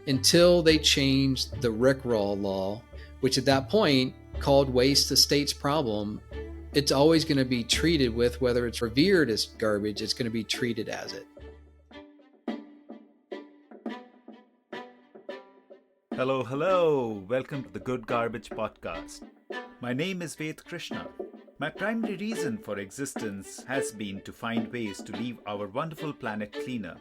until they changed the Rickroll law, which at that point called waste the state's problem. It's always going to be treated with, whether it's revered as garbage, it's going to be treated as it. Hello. Welcome to the Good Garbage Podcast. My name is Ved Krishna. My primary reason for existence has been to find ways to leave our wonderful planet cleaner.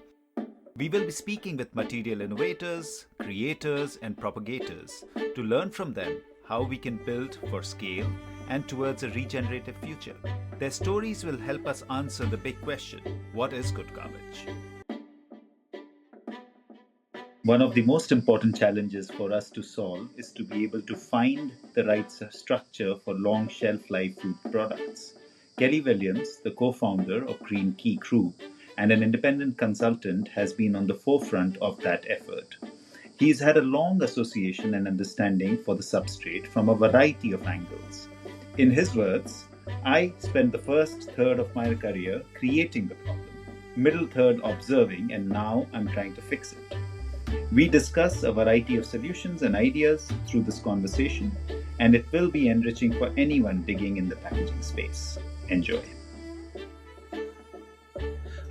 We will be speaking with material innovators, creators, and propagators to learn from them how we can build for scale and towards a regenerative future. Their stories will help us answer the big question, what is good garbage? One of the most important challenges for us to solve is to be able to find the right structure for long shelf life food products. Kelly Williams, the co-founder of Green Key Group and an independent consultant, has been on the forefront of that effort. He's had a long association and understanding for the substrate from a variety of angles. In his words, I spent the first third of my career creating the problem, middle third observing, and now I'm trying to fix it. We discuss a variety of solutions and ideas through this conversation, and it will be enriching for anyone digging in the packaging space. Enjoy.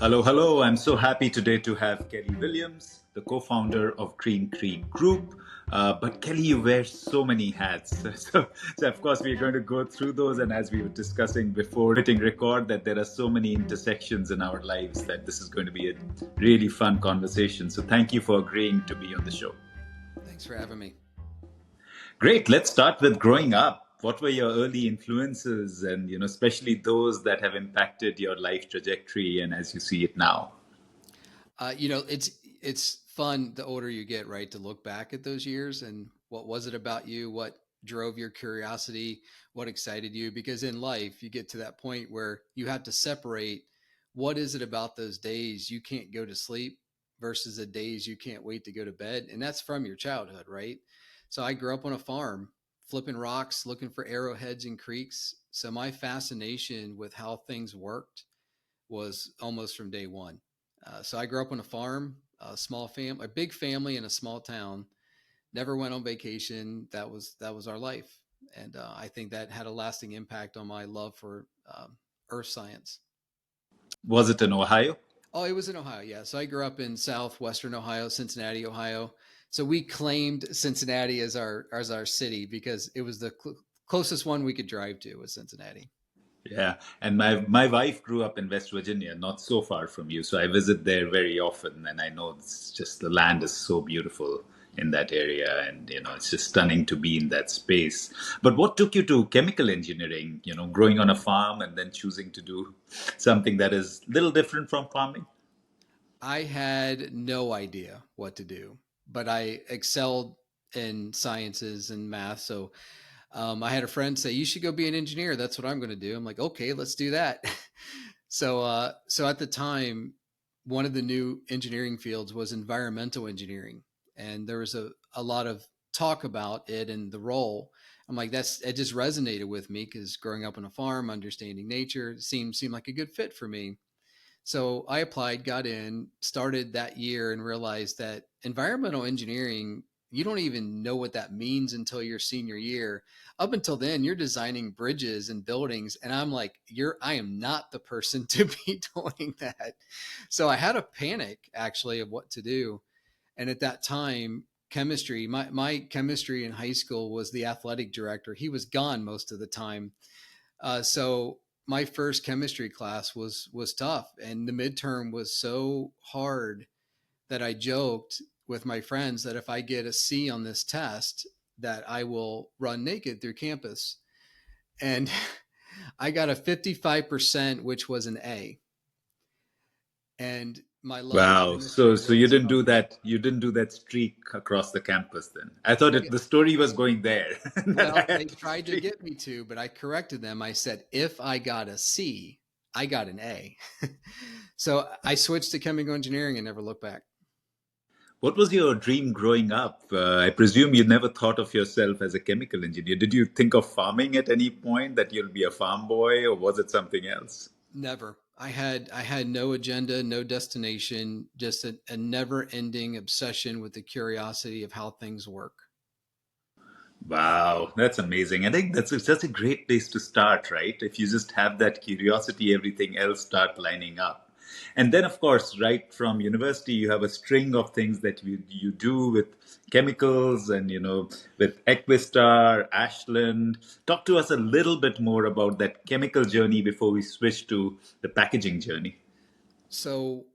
Hello. I'm so happy today to have Kelly Williams, the co-founder of Green Creek Group. But Kelly, you wear so many hats. So of course, we're going to go through those. And as we were discussing before hitting record, that there are so many intersections in our lives that this is going to be a really fun conversation. So thank you for agreeing to be on the show. Thanks for having me. Great. Let's start with growing up. What were your early influences and, especially those that have impacted your life trajectory and as you see it now? It's fun the older you get, right, to look back at those years and what was it about you, what drove your curiosity, what excited you, because in life you get to that point where you have to separate what is it about those days you can't go to sleep versus the days you can't wait to go to bed. And that's from your childhood, right? So I grew up on a farm flipping rocks, looking for arrowheads and creeks. So my fascination with how things worked was almost from day one. So I grew up on a farm, a small family, a big family in a small town. Never went on vacation. That was our life, and I think that had a lasting impact on my love for earth science. Was it in Ohio? Oh, it was in Ohio. Yeah. So I grew up in southwestern Ohio, Cincinnati, Ohio. So we claimed Cincinnati as our city because it was the closest one we could drive to was Cincinnati. Yeah, and my wife grew up in West Virginia, not so far from you, so I visit there very often, and I know it's just the land is so beautiful in that area, and it's just stunning to be in that space. But what took you to chemical engineering? Growing on a farm and then choosing to do something that is a little different from farming. I had no idea what to do, but I excelled in sciences and math, so. I had a friend say, you should go be an engineer. That's what I'm going to do. I'm like, okay, let's do that. So at the time, one of the new engineering fields was environmental engineering. And there was a lot of talk about it and the role. I'm like, it just resonated with me because growing up on a farm, understanding nature seemed like a good fit for me. So I applied, got in, started that year and realized that environmental engineering, you don't even know what that means until your senior year. Up until then, you're designing bridges and buildings. And I'm like, I am not the person to be doing that. So I had a panic actually of what to do. And at that time, chemistry, my chemistry in high school was the athletic director. He was gone most of the time. So my first chemistry class was tough. And the midterm was so hard that I joked with my friends that if I get a C on this test, that I will run naked through campus. And I got a 55%, which was an A. And my love. Wow. So you didn't do that. You didn't do that streak across the campus then. I thought the story was going there. Well, they tried to get me to, but I corrected them. I said, if I got a C, I got an A. So I switched to chemical engineering and never looked back. What was your dream growing up? I presume you never thought of yourself as a chemical engineer. Did you think of farming at any point, that you'll be a farm boy, or was it something else? Never. I had no agenda, no destination, just a never-ending obsession with the curiosity of how things work. Wow, that's amazing. I think that's such a great place to start, right? If you just have that curiosity, everything else start lining up. And then, of course, right from university, you have a string of things that you do with chemicals and, with Equistar, Ashland. Talk to us a little bit more about that chemical journey before we switch to the packaging journey. So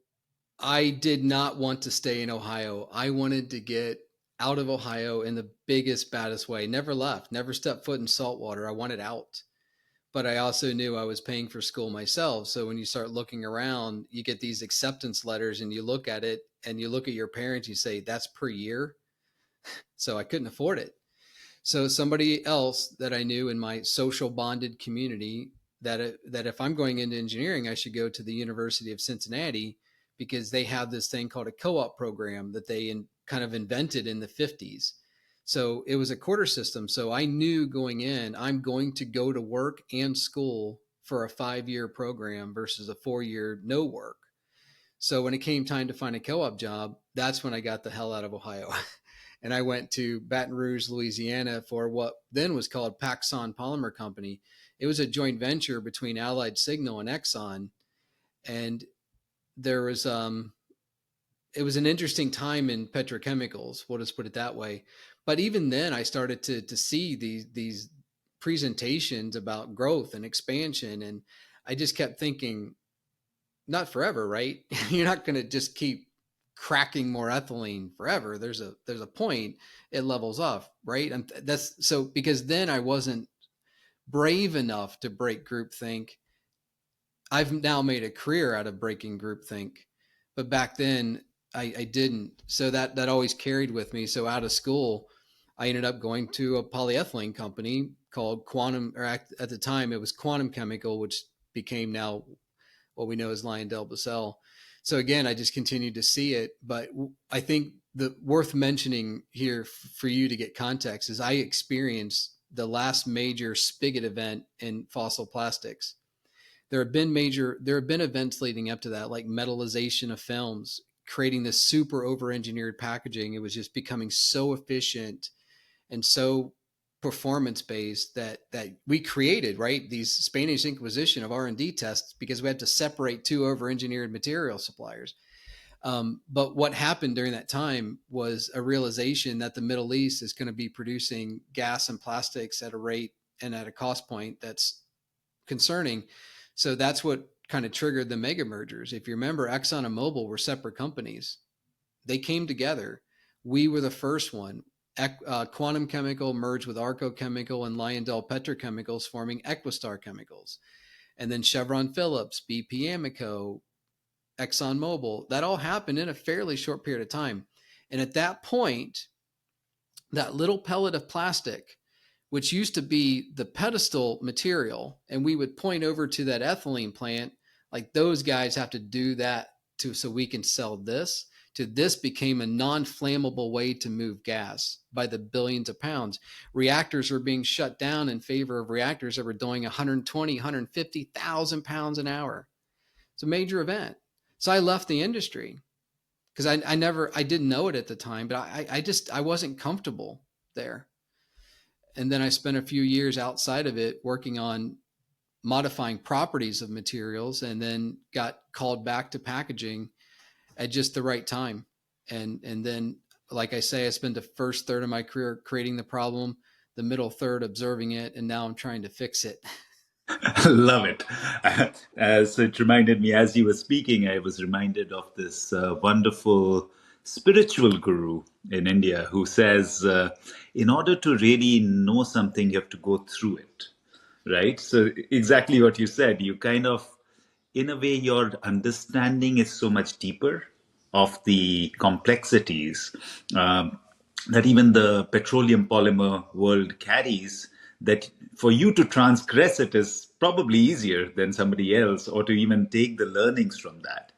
I did not want to stay in Ohio. I wanted to get out of Ohio in the biggest, baddest way. Never left, never stepped foot in salt water. I wanted out. But I also knew I was paying for school myself. So when you start looking around, you get these acceptance letters and you look at it and you look at your parents, you say, that's per year. So I couldn't afford it. So somebody else that I knew in my social bonded community that if I'm going into engineering, I should go to the University of Cincinnati because they have this thing called a co-op program that they kind of invented in the 50s. So it was a quarter system. So I knew going in, I'm going to go to work and school for a 5-year program versus a 4-year no work. So when it came time to find a co-op job, that's when I got the hell out of Ohio. And I went to Baton Rouge, Louisiana for what then was called Paxson Polymer Company. It was a joint venture between Allied Signal and Exxon. And there was it was an interesting time in petrochemicals, we'll just put it that way. But even then I started to see these presentations about growth and expansion. And I just kept thinking, not forever, right? You're not going to just keep cracking more ethylene forever. There's a point it levels off, right? And that's so because then I wasn't brave enough to break groupthink. I've now made a career out of breaking groupthink, but back then I didn't. So that always carried with me. So out of school, I ended up going to a polyethylene company called Quantum, or at the time it was Quantum Chemical, which became now what we know as LyondellBasell. So again, I just continued to see it. But I think the worth mentioning here for you to get context is I experienced the last major spigot event in fossil plastics. There have been events leading up to that, like metallization of films, creating this super over engineered packaging. It was just becoming so efficient and so performance based that we created, right, these Spanish Inquisition of R&D tests because we had to separate two over engineered material suppliers. But what happened during that time was a realization that the Middle East is going to be producing gas and plastics at a rate and at a cost point that's concerning. So that's what kind of triggered the mega mergers. If you remember, Exxon and Mobil were separate companies. They came together. We were the first one. Quantum Chemical merged with Arco Chemical and Lyondell Petrochemicals, forming Equistar Chemicals. And then Chevron Phillips, BP Amoco, ExxonMobil. That all happened in a fairly short period of time. And at that point, that little pellet of plastic, which used to be the pedestal material, and we would point over to that ethylene plant, like those guys have to do that to so we can sell this. To this became a non-flammable way to move gas by the billions of pounds. Reactors were being shut down in favor of reactors that were doing 120, 150,000 pounds an hour. It's a major event. So I left the industry because I didn't know it at the time, but I wasn't comfortable there. And then I spent a few years outside of it working on modifying properties of materials, and then got called back to packaging at just the right time. And then, like I say, I spent the first third of my career creating the problem, the middle third observing it, and now I'm trying to fix it. Love it. So it reminded me, as you were speaking, I was reminded of this wonderful spiritual guru in India who says, in order to really know something, you have to go through it. Right? So, exactly what you said. You kind of, in a way, your understanding is so much deeper of the complexities that even the petroleum polymer world carries, that for you to transgress it is probably easier than somebody else, or to even take the learnings from that.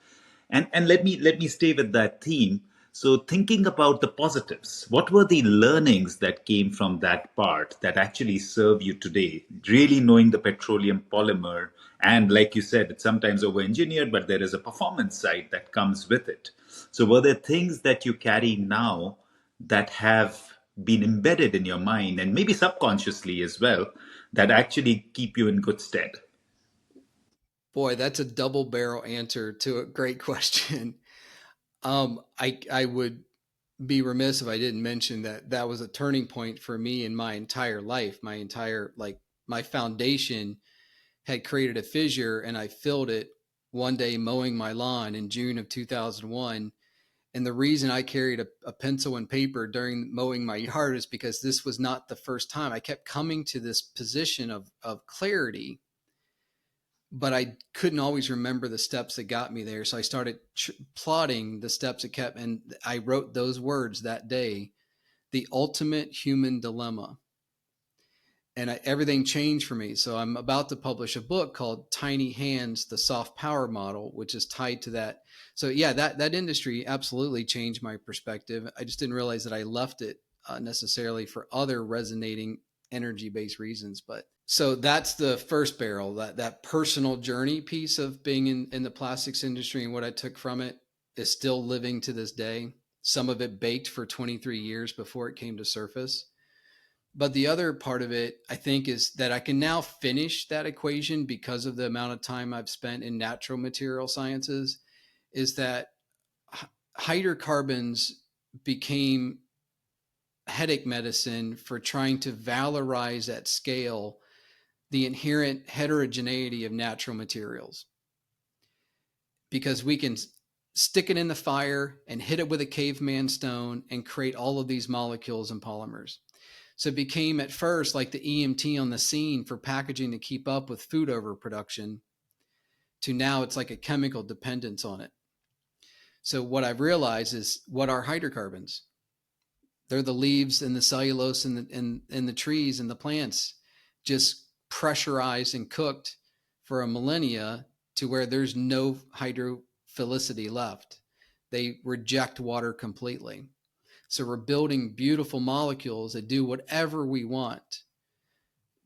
And let me stay with that theme. So, thinking about the positives, what were the learnings that came from that part that actually serve you today? Really knowing the petroleum polymer, and like you said, it's sometimes over engineered, but there is a performance side that comes with it. So, were there things that you carry now that have been embedded in your mind and maybe subconsciously as well that actually keep you in good stead? Boy, that's a double barrel answer to a great question. I would be remiss if I didn't mention that that was a turning point for me in my entire life. My entire, like, my foundation had created a fissure, and I filled it one day mowing my lawn in June of 2001. And the reason I carried a pencil and paper during mowing my yard is because this was not the first time. I kept coming to this position of clarity, but I couldn't always remember the steps that got me there. So I started plotting the steps it kept, and I wrote those words that day: the ultimate human dilemma. And everything changed for me. So I'm about to publish a book called Tiny Hands, the Soft Power Model, which is tied to that. So yeah, that industry absolutely changed my perspective. I just didn't realize that I left it necessarily for other resonating energy based reasons. But so that's the first barrel, that personal journey piece of being in the plastics industry, and what I took from it is still living to this day. Some of it baked for 23 years before it came to surface. But the other part of it, I think, is that I can now finish that equation because of the amount of time I've spent in natural material sciences, is that hydrocarbons became headache medicine for trying to valorize at scale the inherent heterogeneity of natural materials, because we can stick it in the fire and hit it with a caveman stone and create all of these molecules and polymers. So it became at first like the EMT on the scene for packaging to keep up with food overproduction, to now it's like a chemical dependence on it. So what I've realized is, what are hydrocarbons? They're the leaves and the cellulose and the trees and the plants, just pressurized and cooked for a millennia to where there's no hydrophilicity left. They reject water completely. So we're building beautiful molecules that do whatever we want,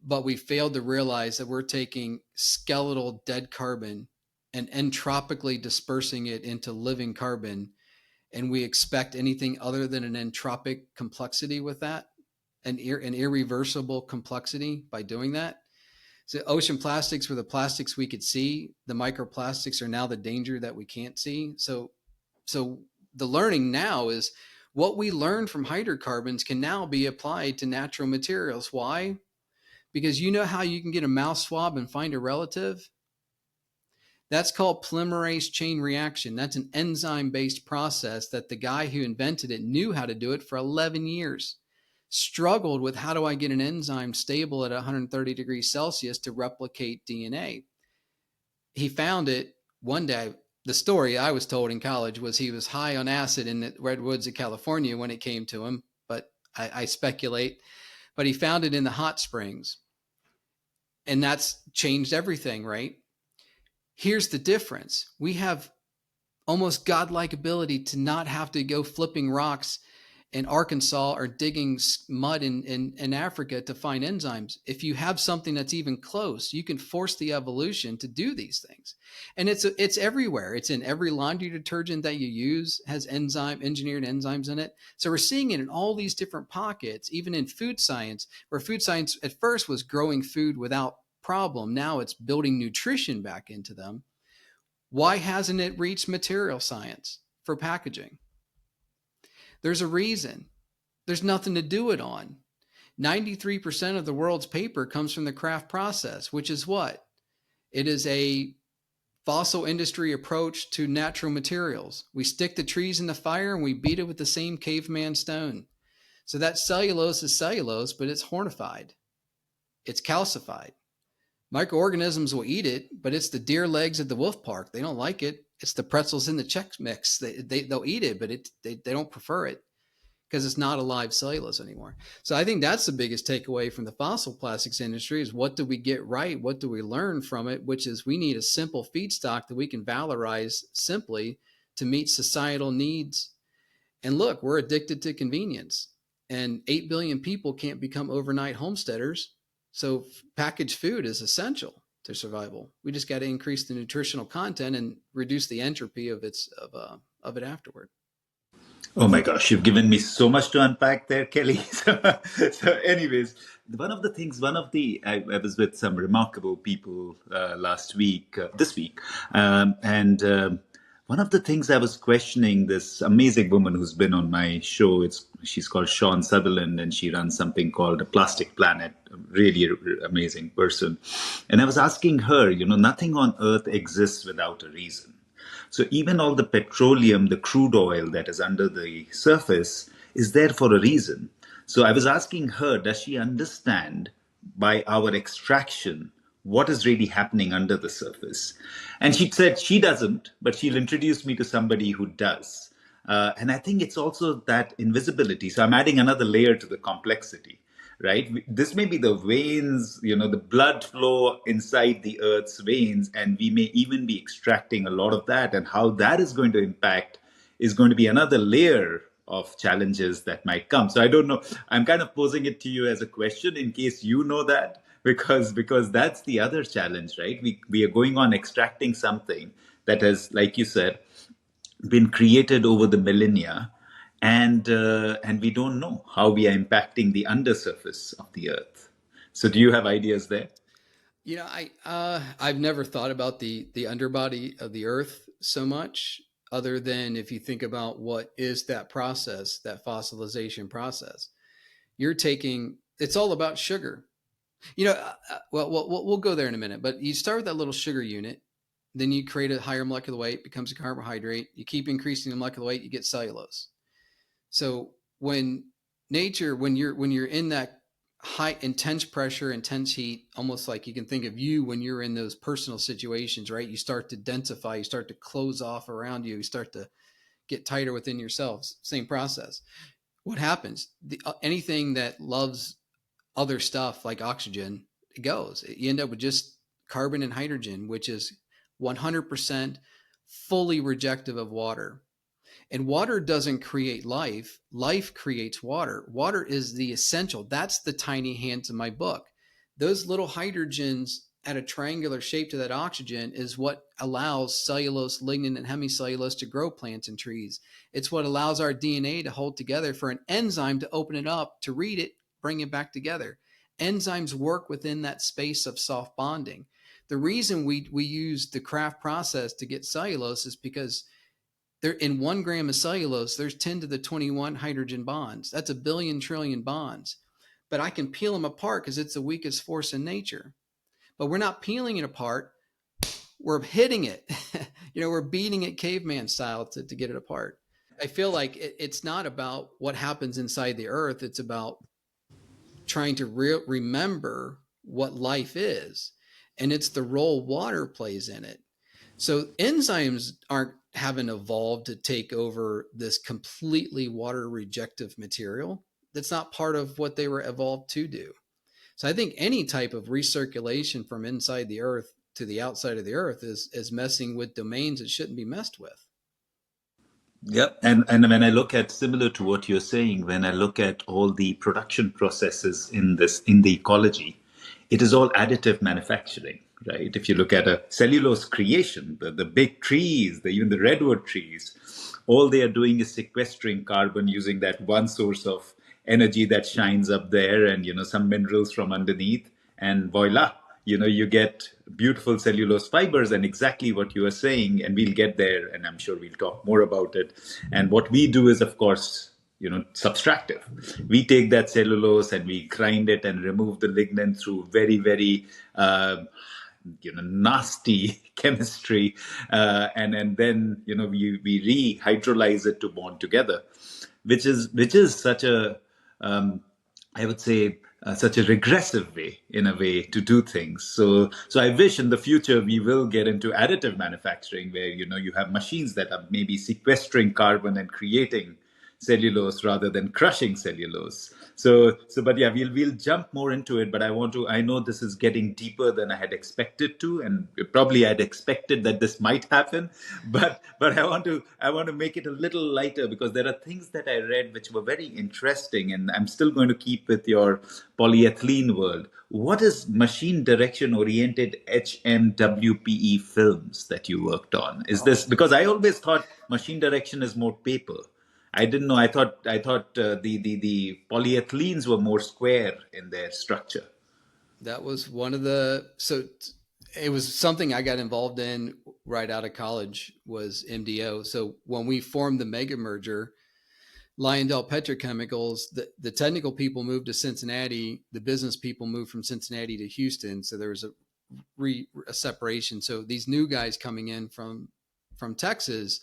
but we failed to realize that we're taking skeletal dead carbon and entropically dispersing it into living carbon, and we expect anything other than an entropic complexity with that, an irreversible complexity by doing that. So ocean plastics were the plastics we could see. The microplastics are now the danger that we can't see. So the learning now is, what we learned from hydrocarbons can now be applied to natural materials. Why? Because you know how you can get a mouth swab and find a relative? That's called polymerase chain reaction. That's an enzyme based process that the guy who invented it knew how to do it for 11 years. Struggled with, how do I get an enzyme stable at 130 degrees Celsius to replicate DNA? He found it one day. The story I was told in college was he was high on acid in the redwoods of California when it came to him, but I speculate. But he found it in the hot springs, and that's changed everything, right? Here's the difference: we have almost godlike ability to not have to go flipping rocks in Arkansas or digging mud in Africa to find enzymes. If you have something that's even close, you can force the evolution to do these things. And it's everywhere. It's in every laundry detergent that you use, has engineered enzymes in it. So we're seeing it in all these different pockets, even in food science, where food science at first was growing food without problem. Now it's building nutrition back into them. Why hasn't it reached material science for packaging? There's a reason. There's nothing to do it on. 93% of the world's paper comes from the craft process, which is what? It is a fossil industry approach to natural materials. We stick the trees in the fire and we beat it with the same caveman stone. So that cellulose is cellulose, but it's hornified. It's calcified. Microorganisms will eat it, but it's the deer legs at the wolf park. They don't like it. It's the pretzels in the Chex Mix. They'll eat it, but they don't prefer it because it's not a live cellulose anymore. So I think that's the biggest takeaway from the fossil plastics industry is, what do we get right? What do we learn from it? Which is, we need a simple feedstock that we can valorize simply to meet societal needs. And look, we're addicted to convenience, and 8 billion people can't become overnight homesteaders. So packaged food is essential to survival. We just got to increase the nutritional content and reduce the entropy of it afterward. Oh my gosh, you've given me so much to unpack there, Kelly. Anyways, I was with some remarkable people last week, this week, and one of the things I was questioning this amazing woman who's been on my show. She's called Sean Sutherland, and she runs something called the Plastic Planet. A really amazing person, and I was asking her, nothing on Earth exists without a reason. So even all the petroleum, the crude oil that is under the surface is there for a reason. So I was asking her, does she understand by our extraction what is really happening under the surface? And she said she doesn't, but she'll introduce me to somebody who does. And I think it's also that invisibility. So I'm adding another layer to the complexity, right? This may be the veins, the blood flow inside the Earth's veins, and we may even be extracting a lot of that. And how that is going to impact is going to be another layer of challenges that might come. So I don't know. I'm kind of posing it to you as a question in case you know that, because that's the other challenge, right? We are going on extracting something that has, like you said, been created over the millennia, and we don't know how we are impacting the undersurface of the earth. So do you have ideas there? I've never thought about the underbody of the earth so much, other than if you think about what is that process, that fossilization process. You're taking It's all about sugar. We'll go there in a minute, but you start with that little sugar unit, then you create a higher molecular weight, becomes a carbohydrate. You keep increasing the molecular weight, you get cellulose. So when you're in that high intense pressure, intense heat, almost like you can think of you when you're in those personal situations, right? You start to densify, you start to close off around you, you start to get tighter within yourselves. Same process. What happens? Anything that loves other stuff like oxygen, it goes. You end up with just carbon and hydrogen, which is 100% fully rejective of water. And water doesn't create life. Life creates water. Water is the essential. That's the tiny hands in my book. Those little hydrogens at a triangular shape to that oxygen is what allows cellulose, lignin, and hemicellulose to grow plants and trees. It's what allows our DNA to hold together for an enzyme to open it up, to read it, bring it back together. Enzymes work within that space of soft bonding. The reason we use the craft process to get cellulose is because there, in 1 gram of cellulose, there's 10 to the 21 hydrogen bonds. That's a billion trillion bonds. But I can peel them apart because it's the weakest force in nature. But we're not peeling it apart. We're hitting it. We're beating it caveman style to get it apart. I feel like it's not about what happens inside the earth. It's about trying to remember what life is. And it's the role water plays in it. So enzymes haven't evolved to take over this completely water rejective material. That's not part of what they were evolved to do. So I think any type of recirculation from inside the earth to the outside of the earth is messing with domains it shouldn't be messed with. Yep. And when I look at, similar to what you're saying, when I look at all the production processes in the ecology, it is all additive manufacturing, right? If you look at a cellulose creation, the big trees, even the redwood trees, all they are doing is sequestering carbon using that one source of energy that shines up there, and some minerals from underneath, and voila, you get beautiful cellulose fibers. And exactly what you are saying, and we'll get there, and I'm sure we'll talk more about it. And what we do is, of course, subtractive. We take that cellulose and we grind it and remove the lignin through very, very nasty chemistry, and then we rehydrolyze it to bond together, which is such a I would say such a regressive way, in a way, to do things. So I wish in the future we will get into additive manufacturing, where you have machines that are maybe sequestering carbon and creating cellulose rather than crushing cellulose. But yeah, we'll jump more into it. But I know this is getting deeper than I had expected to, and probably I'd expected that this might happen. But I want to make it a little lighter because there are things that I read which were very interesting, and I'm still going to keep with your polyethylene world. What is machine direction oriented HMWPE films that you worked on? Is this because I always thought machine direction is more paper? I didn't know. I thought the polyethylenes were more square in their structure. That was one of the so it was something I got involved in right out of college was MDO. So when we formed the mega merger, Lyondell Petrochemicals, the technical people moved to Cincinnati, the business people moved from Cincinnati to Houston. So there was a separation. So these new guys coming in from Texas,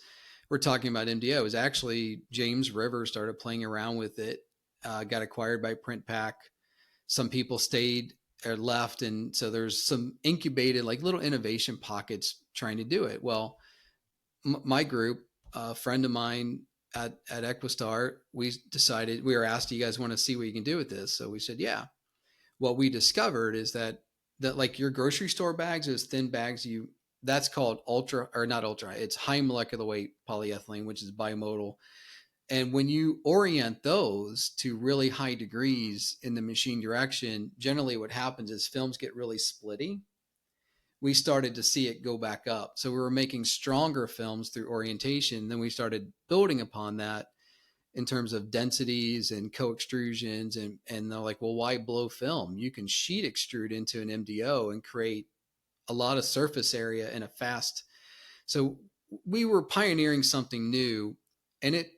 we're talking about MDO. It was actually James River started playing around with it, got acquired by Print Pack. Some people stayed or left, and so there's some incubated like little innovation pockets trying to do it. Well, my group, a friend of mine at Equistar, we decided we were asked, "Do you guys want to see what you can do with this?" So we said, "Yeah." What we discovered is that like your grocery store bags, those thin bags, that's called ultra or not ultra. It's high molecular weight polyethylene, which is bimodal. And when you orient those to really high degrees in the machine direction, generally what happens is films get really splitty. We started to see it go back up. So we were making stronger films through orientation. Then we started building upon that in terms of densities and co-extrusions. And they're like, well, why blow film? You can sheet extrude into an MDO and create a lot of surface area in a fast. So we were pioneering something new, and it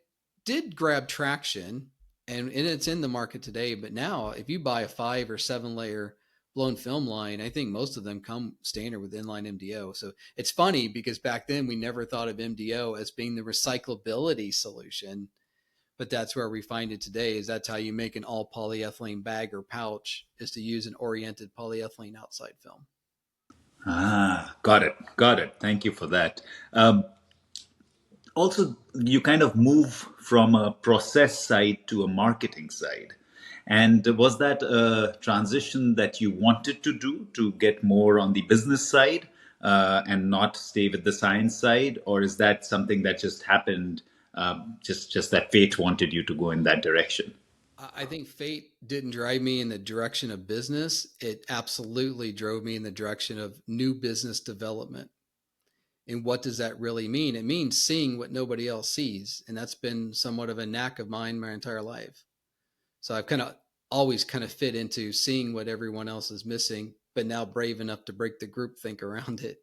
did grab traction, and it's in the market today. But now, if you buy a 5 or 7 layer blown film line, I think most of them come standard with inline MDO. So it's funny because back then we never thought of MDO as being the recyclability solution, but that's where we find it today. Is that's how you make an all polyethylene bag or pouch, is to use an oriented polyethylene outside film. Got it. Got it. Thank you for that. Also, you kind of move from a process side to a marketing side. And was that a transition that you wanted to do to get more on the business side and not stay with the science side? Or is that something that just happened, just that fate wanted you to go in that direction? I think fate didn't drive me in the direction of business. It absolutely drove me in the direction of new business development. And what does that really mean? It means seeing what nobody else sees. And that's been somewhat of a knack of mine my entire life. So I've kind of always kind of fit into seeing what everyone else is missing, but now brave enough to break the group think around it.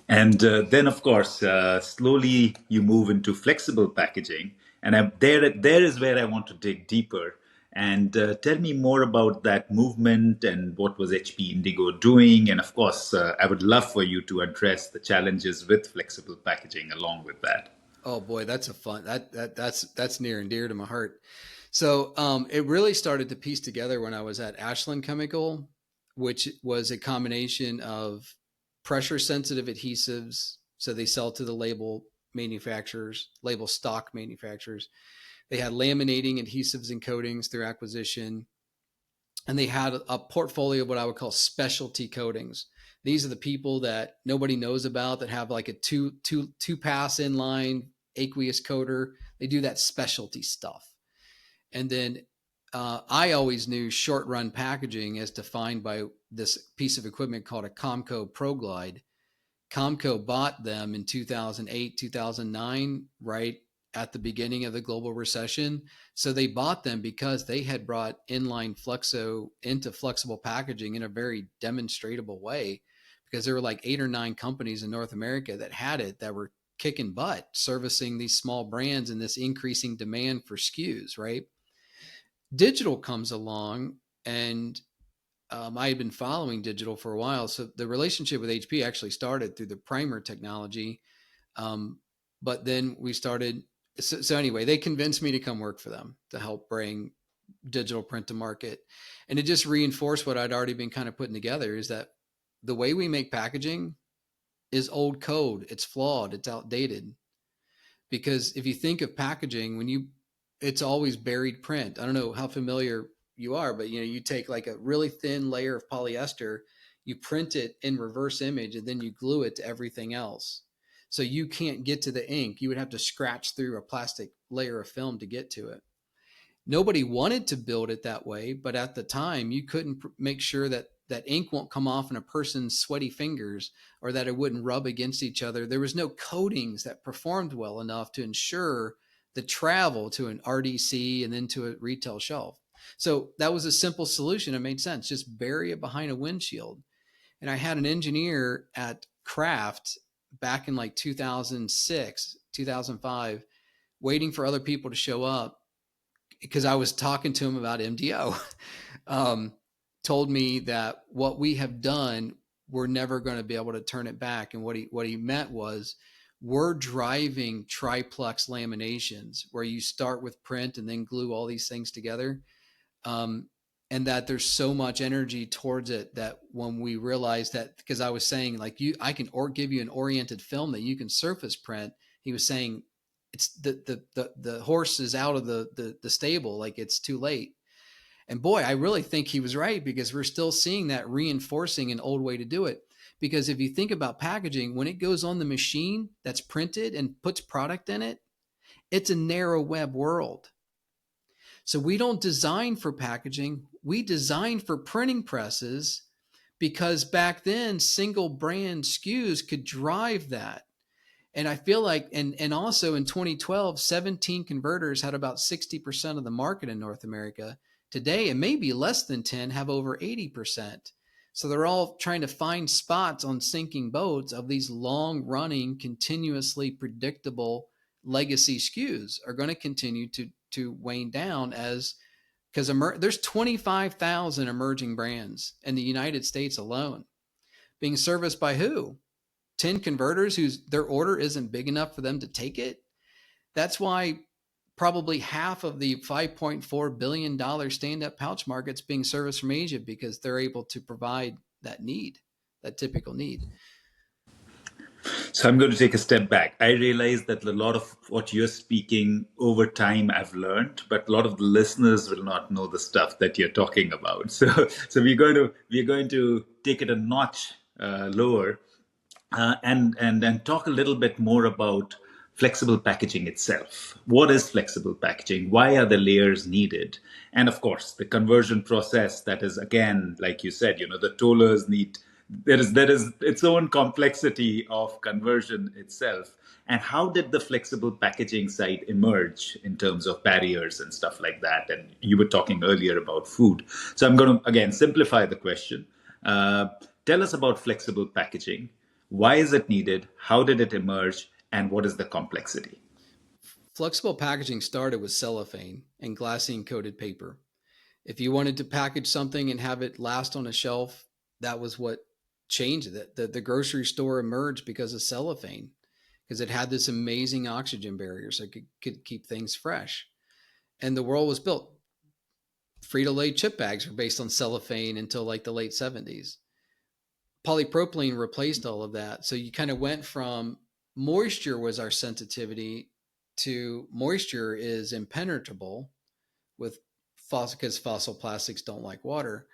And then, of course, slowly you move into flexible packaging. And there is where I want to dig deeper. And tell me more about that movement and what was HP Indigo doing. And of course, I would love for you to address the challenges with flexible packaging along with that. Oh boy, that's a fun that's near and dear to my heart. So it really started to piece together when I was at Ashland Chemical, which was a combination of pressure sensitive adhesives. So they sell to the label stock manufacturers. They had laminating adhesives and coatings through acquisition, and they had a portfolio of what I would call specialty coatings. These are the people that nobody knows about that have like a two pass inline aqueous coater. They do that specialty stuff. And then I always knew short run packaging as defined by this piece of equipment called a Comco ProGlide. Comco bought them in 2008, 2009, right at the beginning of the global recession. So they bought them because they had brought inline flexo into flexible packaging in a very demonstrable way, because there were like 8 or 9 companies in North America that had it, that were kicking butt servicing these small brands and this increasing demand for SKUs, right? Digital comes along, and I had been following digital for a while. So the relationship with HP actually started through the primer technology. But then we started. So anyway, they convinced me to come work for them to help bring digital print to market. And it just reinforced what I'd already been kind of putting together, is that the way we make packaging is old code. It's flawed. It's outdated. because if you think of packaging, it's always buried print. I don't know how familiar you are, but you take like a really thin layer of polyester, you print it in reverse image, and then you glue it to everything else. So you can't get to the ink. You would have to scratch through a plastic layer of film to get to it. Nobody wanted to build it that way, but at the time you couldn't make sure that ink won't come off in a person's sweaty fingers, or that it wouldn't rub against each other. There was no coatings that performed well enough to ensure the travel to an RDC and then to a retail shelf. So that was a simple solution. It made sense. Just bury it behind a windshield. And I had an engineer at Kraft back in like 2006, 2005, waiting for other people to show up because I was talking to him about MDO. um, Told me that what we have done, we're never going to be able to turn it back. And what he meant was, we're driving triplex laminations where you start with print and then glue all these things together. Um, and that there's so much energy towards it that when we realized that, because I was saying like I can give you an oriented film that you can surface print. He was saying it's the horse is out of the stable, like it's too late. And boy, I really think he was right, because we're still seeing that reinforcing an old way to do it. Because if you think about packaging, when it goes on the machine that's printed and puts product in it, it's a narrow web world. So we don't design for packaging, we design for printing presses, because back then single brand SKUs could drive that. And I feel like, and also in 2012, 17 converters had about 60% of the market in North America. Today, it may be less than 10 have over 80%. So they're all trying to find spots on sinking boats of these long running, continuously predictable legacy SKUs are going to continue to wane down, as because there's 25,000 emerging brands in the United States alone, being serviced by who? 10 converters whose their order isn't big enough for them to take it. That's why probably half of the $5.4 billion stand-up pouch market's being serviced from Asia, because they're able to provide that need, that typical need. So I'm going to take a step back. I realize that a lot of what you're speaking over time I've learned, but a lot of the listeners will not know the stuff that you're talking about. So we're going to take it a notch lower, and talk a little bit more about flexible packaging itself. What is flexible packaging? Why are the layers needed? And of course, the conversion process that is, again, like you said, the tollers need, there is its own complexity of conversion itself. And how did the flexible packaging side emerge in terms of barriers and stuff like that? And you were talking earlier about food. So I'm going to, again, simplify the question. Uh, Tell us about flexible packaging. Why is it needed? How did it emerge? And what is the complexity? Flexible packaging started with cellophane and glassine coated paper. If you wanted to package something and have it last on a shelf, that was what changed it. The grocery store emerged because of cellophane, because it had this amazing oxygen barrier, so it could keep things fresh. And the world was built. Frito-Lay chip bags were based on cellophane until like the late 70s. Polypropylene replaced all of that. So you kind of went from moisture was our sensitivity to moisture is impenetrable with fossil, because fossil plastics don't like water.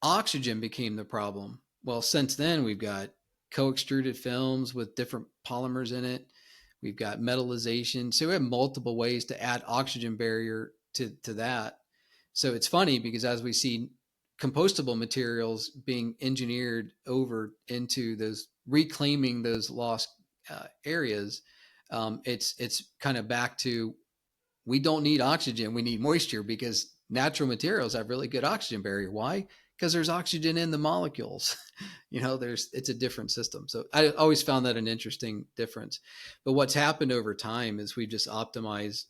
Oxygen became the problem. Well, since then we've got co-extruded films with different polymers in it. We've got metallization. So we have multiple ways to add oxygen barrier to that. So it's funny because as we see compostable materials being engineered over into those, reclaiming those lost areas, it's kind of back to, we don't need oxygen, we need moisture, because natural materials have really good oxygen barrier. Why? Because there's oxygen in the molecules. It's a different system. So I always found that an interesting difference. But what's happened over time is we've just optimized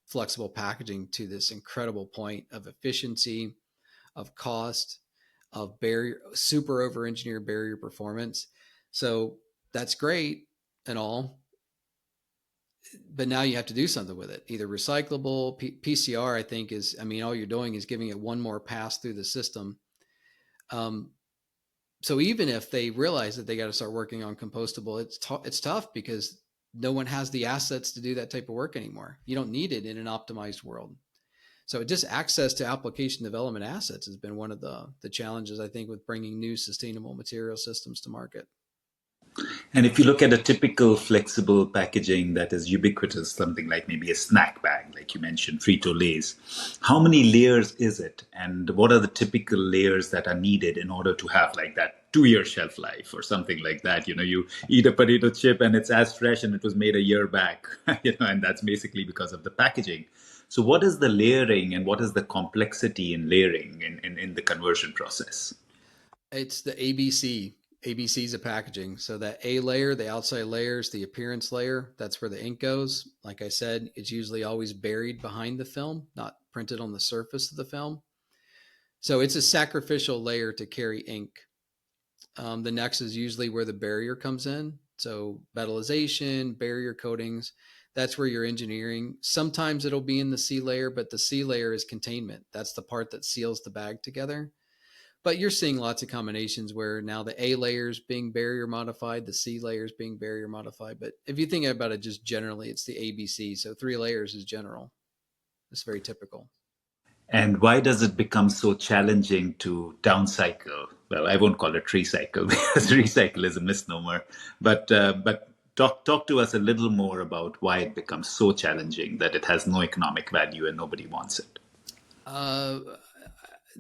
flexible packaging to this incredible point of efficiency, of cost, of barrier, super over engineered barrier performance. So that's great and all, but now you have to do something with it, either recyclable. PCR, I think, is, I mean, all you're doing is giving it one more pass through the system. So even if they realize that they got to start working on compostable, it's tough because no one has the assets to do that type of work anymore. You don't need it in an optimized world. So just access to application development assets has been one of the challenges, I think, with bringing new sustainable material systems to market. And if you look at a typical flexible packaging that is ubiquitous, something like maybe a snack bag, like you mentioned, Frito Lay's, how many layers is it? And what are the typical layers that are needed in order to have like that 2 year shelf life or something like that? You know, you eat a potato chip and it's as fresh and it was made a year back, and that's basically because of the packaging. So, what is the layering and what is the complexity in layering in the conversion process? It's the ABC. ABCs of packaging. So that A layer, the outside layer is the appearance layer. That's where the ink goes. Like I said, it's usually always buried behind the film, not printed on the surface of the film. So it's a sacrificial layer to carry ink. The next is usually where the barrier comes in. So metallization, barrier coatings, that's where you're engineering. Sometimes it'll be in the C layer, but the C layer is containment. That's the part that seals the bag together. But you're seeing lots of combinations where now the A layer is being barrier modified, the C layer is being barrier modified. But if you think about it just generally, it's the ABC. So 3 layers is general. It's very typical. And why does it become so challenging to downcycle? Well, I won't call it recycle because recycle is a misnomer. But talk to us a little more about why it becomes so challenging that it has no economic value and nobody wants it. Uh,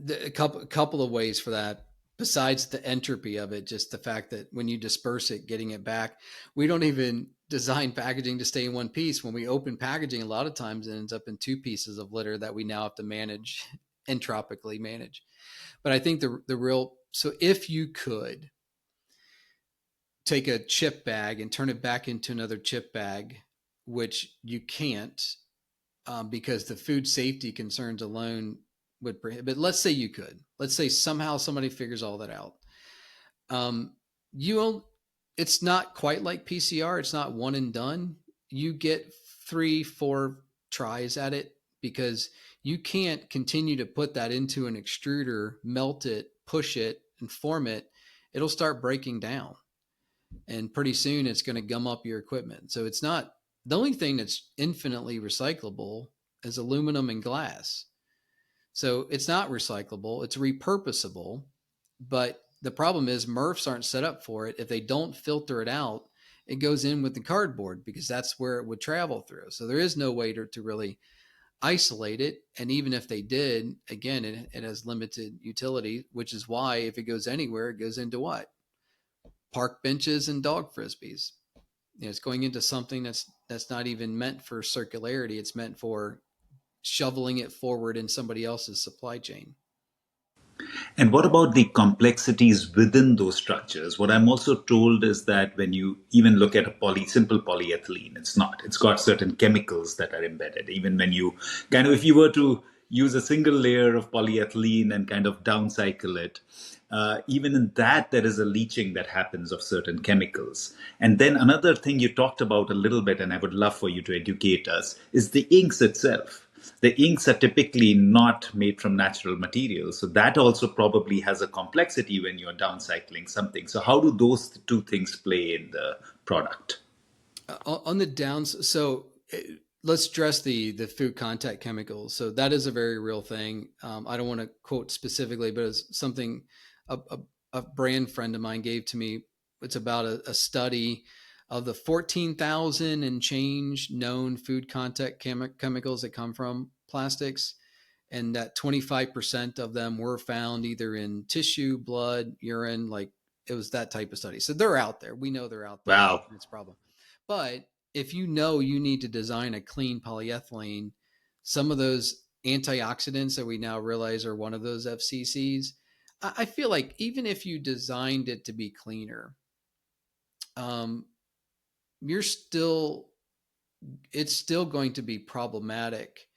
a couple of ways for that. Besides the entropy of it, just the fact that when you disperse it, getting it back, we don't even design packaging to stay in one piece. When we open packaging, a lot of times it ends up in two pieces of litter that we now have to manage, entropically manage. But I think the real, so if you could take a chip bag and turn it back into another chip bag, which you can't, because the food safety concerns alone would prohibit. Let's say you could. Let's say somehow somebody figures all that out. Um, you, it's not quite like PCR. It's not one and done. You get 3, 4 tries at it because you can't continue to put that into an extruder, melt it, push it, and form it. It'll start breaking down, and pretty soon it's going to gum up your equipment. So it's not, the only thing that's infinitely recyclable is aluminum and glass. So it's not recyclable, it's repurposable. But the problem is MRFs aren't set up for it. If they don't filter it out, it goes in with the cardboard because that's where it would travel through. So there is no way to really isolate it. And even if they did, again, it has limited utility, which is why if it goes anywhere, it goes into what? Park benches and dog frisbees. It's going into something that's not even meant for circularity. It's meant for shoveling it forward in somebody else's supply chain. And what about the complexities within those structures? What I'm also told is that when you even look at a simple polyethylene, it's not. It's got certain chemicals that are embedded. Even when you kind of, if you were to use a single layer of polyethylene and kind of downcycle it, even in that, there is a leaching that happens of certain chemicals. And then another thing you talked about a little bit, and I would love for you to educate us, is the inks itself. The inks are typically not made from natural materials. So that also probably has a complexity when you're downcycling something. So, how do those two things play in the product? On the downs, so let's address the food contact chemicals. So that is a very real thing. I don't want to quote specifically, but it's something a brand friend of mine gave to me. It's about a study of the 14,000 and change known food contact chemicals that come from plastics, and that 25% of them were found either in tissue, blood, urine. Like, it was that type of study. So they're out there. We know they're out there. Wow. It's a problem. But if you know you need to design a clean polyethylene, some of those antioxidants that we now realize are one of those FCCs, I feel like even if you designed it to be cleaner, um, you're still, it's still going to be problematic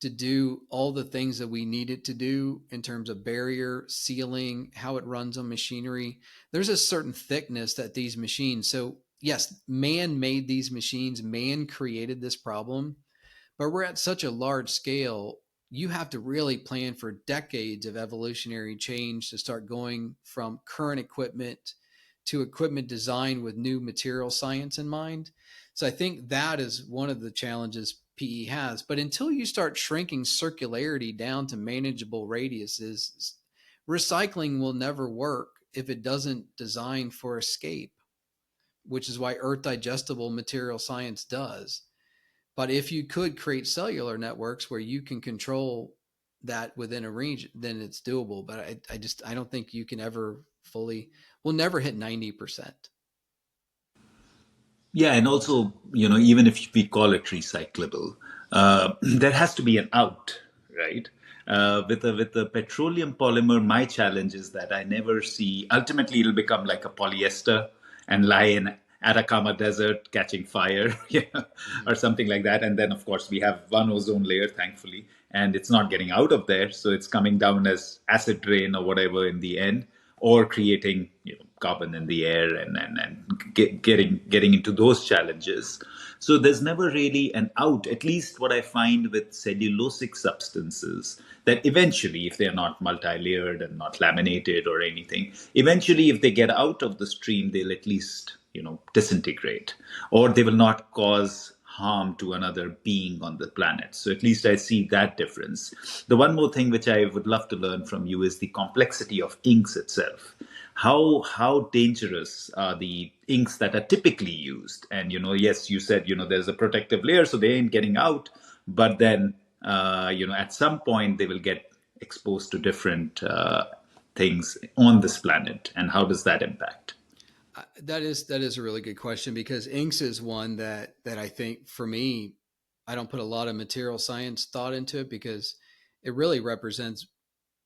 to do all the things that we need it to do in terms of barrier, sealing, how it runs on machinery. There's a certain thickness that these machines, so yes, man made these machines, man created this problem, but we're at such a large scale. You have to really plan for decades of evolutionary change to start going from current equipment to equipment design with new material science in mind. So I think that is one of the challenges PE has. But until you start shrinking circularity down to manageable radiuses, recycling will never work if it doesn't design for escape, which is why earth digestible material science does. But if you could create cellular networks where you can control that within a range, then it's doable. But I don't think you can ever fully, we'll never hit 90%. Yeah, and also, even if we call it recyclable, there has to be an out, right? With the petroleum polymer, my challenge is that I never see. Ultimately, it'll become like a polyester and lie in Atacama Desert catching fire, yeah, Mm-hmm. or something like that. And then, of course, we have one ozone layer, thankfully, and it's not getting out of there, so it's coming down as acid rain or whatever in the end, or creating carbon in the air, and getting into those challenges. So there's never really an out, at least what I find with cellulosic substances, that eventually, if they're not multi-layered and not laminated or anything, eventually if they get out of the stream, they'll at least disintegrate, or they will not cause harm to another being on the planet. So at least I see that difference. The one more thing which I would love to learn from you is the complexity of inks itself. How dangerous are the inks that are typically used? And yes, you said there's a protective layer, so they ain't getting out. But then at some point they will get exposed to different things on this planet, and how does that impact? That is a really good question, because inks is one that I think, for me, I don't put a lot of material science thought into it, because it really represents,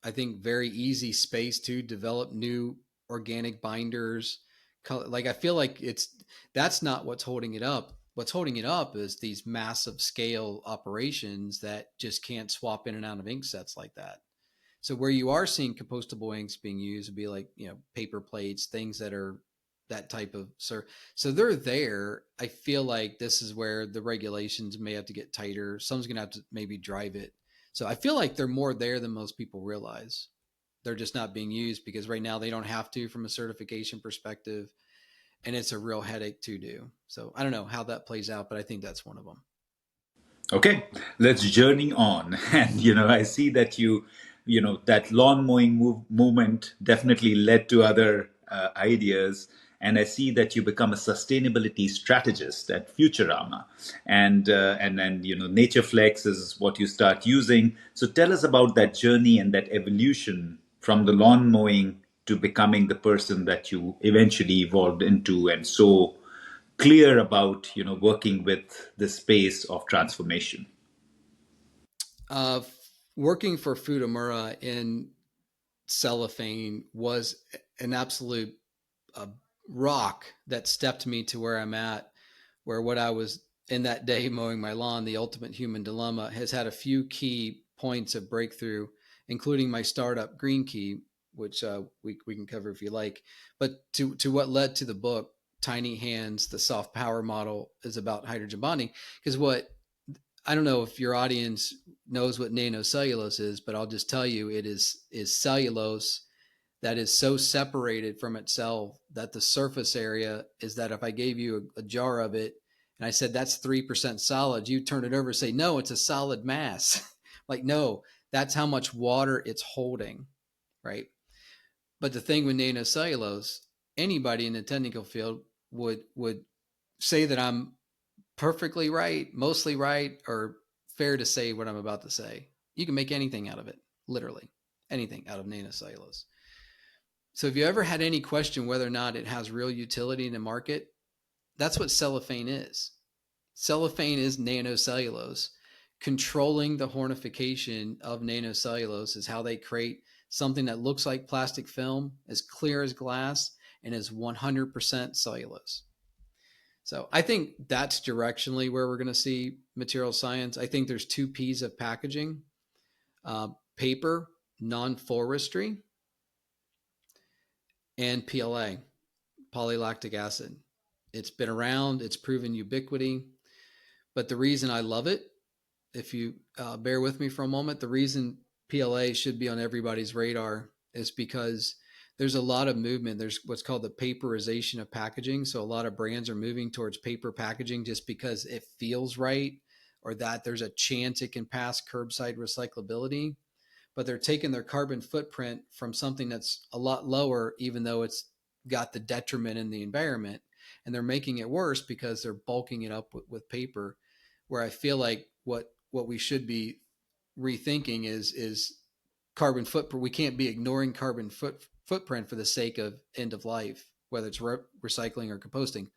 I think, very easy space to develop new organic binders. Like, I feel like that's not what's holding it up. What's holding it up is these massive scale operations that just can't swap in and out of ink sets like that. So where you are seeing compostable inks being used would be like, paper plates, things that are that type of, so they're there. I feel like this is where the regulations may have to get tighter. Someone's going to have to maybe drive it. So I feel like they're more there than most people realize. They're just not being used because right now they don't have to from a certification perspective. And it's a real headache to do. So I don't know how that plays out, but I think that's one of them. Okay, let's journey on. And I see that that lawn mowing movement definitely led to other ideas. And I see that you become a sustainability strategist at Futurama, and then NatureFlex is what you start using. So tell us about that journey and that evolution from the lawn mowing to becoming the person that you eventually evolved into, and so clear about working with the space of transformation. Uh, Working for Futamura in cellophane was an absolute uh, rock that stepped me to where I'm at, where what I was in that day mowing my lawn, the ultimate human dilemma, has had a few key points of breakthrough, including my startup Green Key, which we can cover if you like. But to what led to the book, Tiny Hands, the soft power model, is about hydrogen bonding. Because what, I don't know if your audience knows what nanocellulose is, but I'll just tell you, it is cellulose that is so separated from itself that the surface area is that if I gave you a jar of it and I said that's 3% solid, you turn it over and say, no, it's a solid mass. Like, no, that's how much water it's holding, right? But the thing with nanocellulose, anybody in the technical field would say that I'm perfectly right, mostly right, or fair to say what I'm about to say. You can make anything out of it, literally anything out of nanocellulose. So if you ever had any question whether or not it has real utility in the market, that's what cellophane is. Cellophane is nanocellulose. Controlling the hornification of nanocellulose is how they create something that looks like plastic film, as clear as glass, and is 100% cellulose. So I think that's directionally where we're going to see material science. I think there's two P's of packaging: paper, non forestry, and PLA, polylactic acid. It's been around, it's proven ubiquity. But the reason I love it, if you bear with me for a moment, the reason PLA should be on everybody's radar is because there's a lot of movement. There's what's called the paperization of packaging. So a lot of brands are moving towards paper packaging just because it feels right, or that there's a chance it can pass curbside recyclability. But they're taking their carbon footprint from something that's a lot lower, even though it's got the detriment in the environment. And they're making it worse because they're bulking it up with paper. Where I feel like what we should be rethinking is carbon footprint. We can't be ignoring carbon footprint for the sake of end of life, whether it's recycling or composting,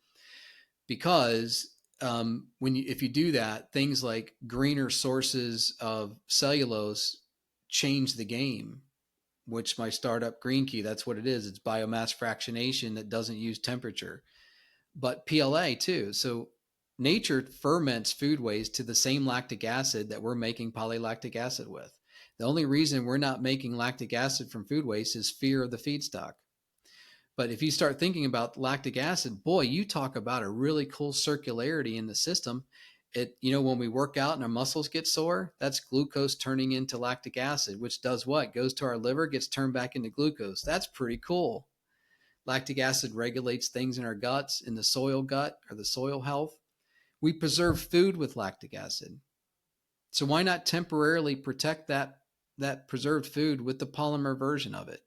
because if you do that, things like greener sources of cellulose change the game. Which my startup Green Key, that's what it is. It's biomass fractionation that doesn't use temperature, but PLA too. So nature ferments food waste to the same lactic acid that we're making polylactic acid with. The only reason we're not making lactic acid from food waste is fear of the feedstock. But if you start thinking about lactic acid, boy, you talk about a really cool circularity in the system. When we work out and our muscles get sore, that's glucose turning into lactic acid, which does what? Goes to our liver, gets turned back into glucose. That's pretty cool. Lactic acid regulates things in our guts, in the soil gut or the soil health. We preserve food with lactic acid. So why not temporarily protect that preserved food with the polymer version of it?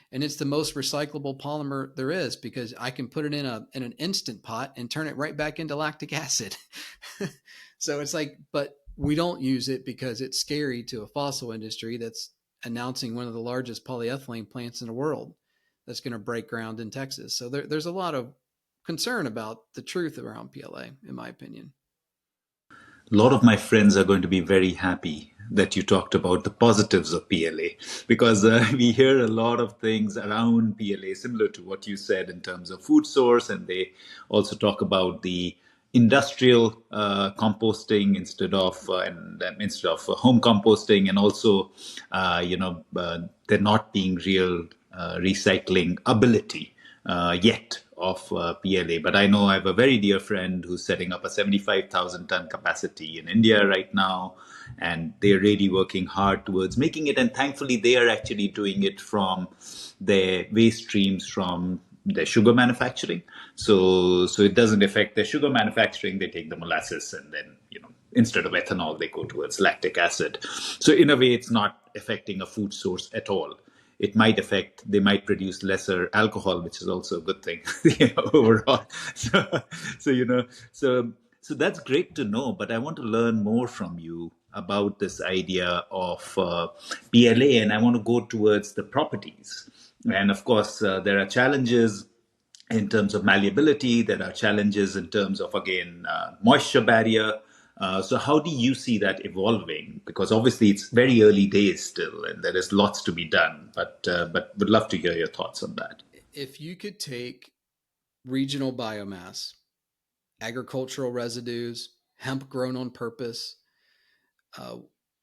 And it's the most recyclable polymer there is, because I can put it in an instant pot and turn it right back into lactic acid. So it's like, but we don't use it because it's scary to a fossil industry that's announcing one of the largest polyethylene plants in the world that's going to break ground in Texas. So there's a lot of concern about the truth around PLA, in my opinion. A lot of my friends are going to be very happy that you talked about the positives of PLA, because we hear a lot of things around PLA similar to what you said in terms of food source, and they also talk about the industrial composting instead of home composting, and also there not being real recycling ability yet of PLA. But I know I have a very dear friend who's setting up a 75,000 ton capacity in India right now, and they're really working hard towards making it. And thankfully, they are actually doing it from their waste streams from their sugar manufacturing. So it doesn't affect their sugar manufacturing. They take the molasses, and then, instead of ethanol, they go towards lactic acid. So in a way, it's not affecting a food source at all. It might affect, they might produce lesser alcohol, which is also a good thing, overall. So, so, you know, so, so that's great to know, but I want to learn more from you about this idea of PLA, and I want to go towards the properties. And of course, there are challenges in terms of malleability. There are challenges in terms of, again, moisture barrier. So how do you see that evolving? Because obviously it's very early days still, and there is lots to be done. But would love to hear your thoughts on that. If you could take regional biomass, agricultural residues, hemp grown on purpose, uh,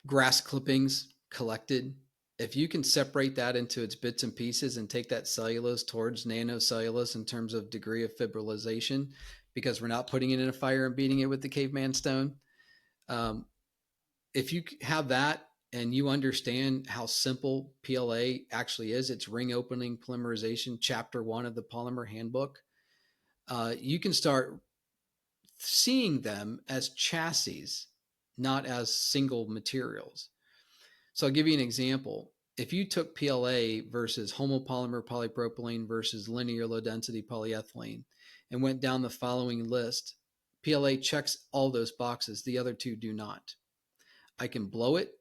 grass clippings collected, if you can separate that into its bits and pieces and take that cellulose towards nanocellulose in terms of degree of fibrillization, because we're not putting it in a fire and beating it with the caveman stone. Um, if you have that and you understand how simple PLA actually is, it's ring opening polymerization, chapter 1 of the polymer handbook, you can start seeing them as chassis, not as single materials. So I'll give you an example. If you took PLA versus homopolymer polypropylene versus linear low density polyethylene and went down the following list, PLA checks all those boxes. The other two do not. I can blow it.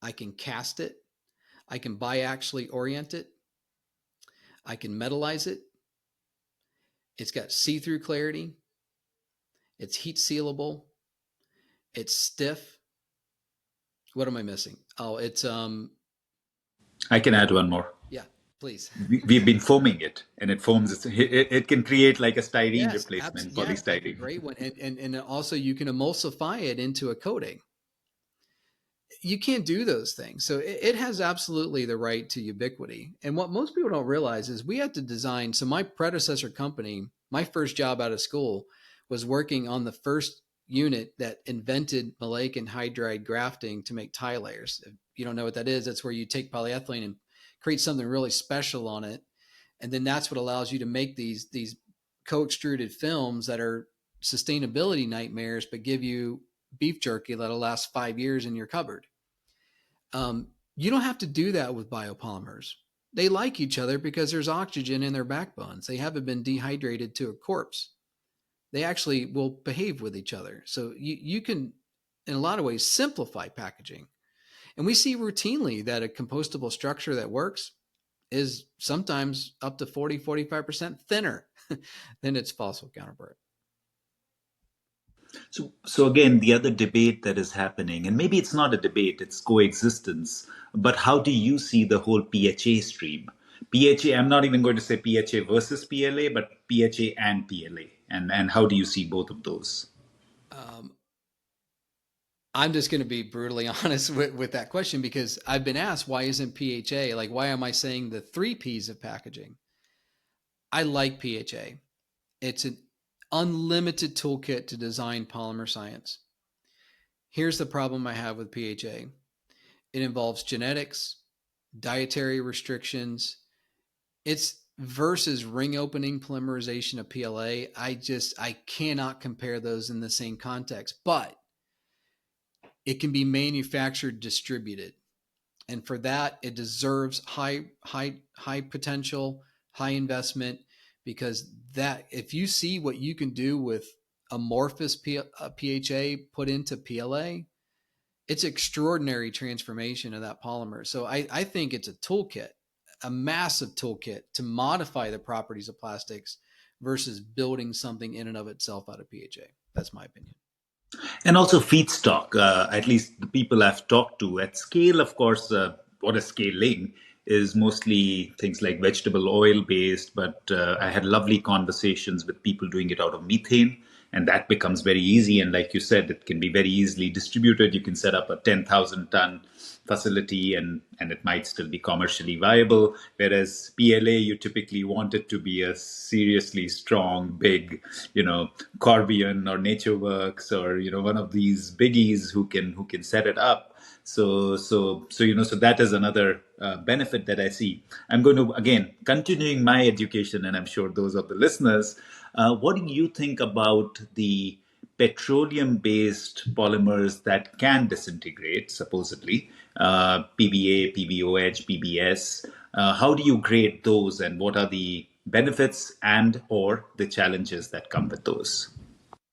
I can cast it. I can biaxially orient it. I can metallize it. It's got see-through clarity. It's heat sealable. It's stiff. What am I missing? Oh, it's I can add one more. yeah, please. We've been foaming it, and it foams. It can create like a styrene Yes, replacement, yes, that's a polystyrene. great one. And also you can emulsify it into a coating. You can't do those things. So it has absolutely the right to ubiquity. And what most people don't realize is we had to design. So my predecessor company, my first job out of school was working on the first unit that invented maleic anhydride grafting to make tie layers. If you don't know what that is, that's where you take polyethylene and create something really special on it, and then that's what allows you to make these co-extruded films that are sustainability nightmares, but give you beef jerky that'll last 5 years in your cupboard. You don't have to do that with biopolymers. They like each other because there's oxygen in their backbones. They haven't been dehydrated to a corpse. They actually will behave with each other. So you can, in a lot of ways, simplify packaging. And we see routinely that a compostable structure that works is sometimes up to 40-45% thinner than its fossil counterpart. So again, the other debate that is happening, and maybe it's not a debate, it's coexistence, but how do you see the whole PHA stream? PHA, I'm not even going to say PHA versus PLA, but PHA and PLA. And how do you see both of those? Um, I'm just going to be brutally honest with that question, because I've been asked, why isn't PHA, like, why am I saying the three P's of packaging? I like PHA. It's an unlimited toolkit to design polymer science. Here's the problem I have with PHA. It involves genetics, dietary restrictions. It's versus ring opening polymerization of PLA. I cannot compare those in the same context, but it can be manufactured, distributed. And for that, it deserves high potential, high investment, because that, if you see what you can do with amorphous PHA put into PLA, it's extraordinary transformation of that polymer. So I think it's a toolkit, a massive toolkit to modify the properties of plastics versus building something in and of itself out of PHA. That's my opinion. And also feedstock, at least the people I've talked to at scale, of course, what is scaling is mostly things like vegetable oil based, but I had lovely conversations with people doing it out of methane. And that becomes very easy. And like you said, it can be very easily distributed. You can set up a 10,000 ton facility and it might still be commercially viable. Whereas PLA, you typically want it to be a seriously strong, big, Corbion or NatureWorks or, one of these biggies who can set it up. So that is another benefit that I see. I'm going to, again, continuing my education, and I'm sure those of the listeners, what do you think about the petroleum-based polymers that can disintegrate, supposedly, PBA, PBOH, PBS? How do you grade those, and what are the benefits and or the challenges that come with those?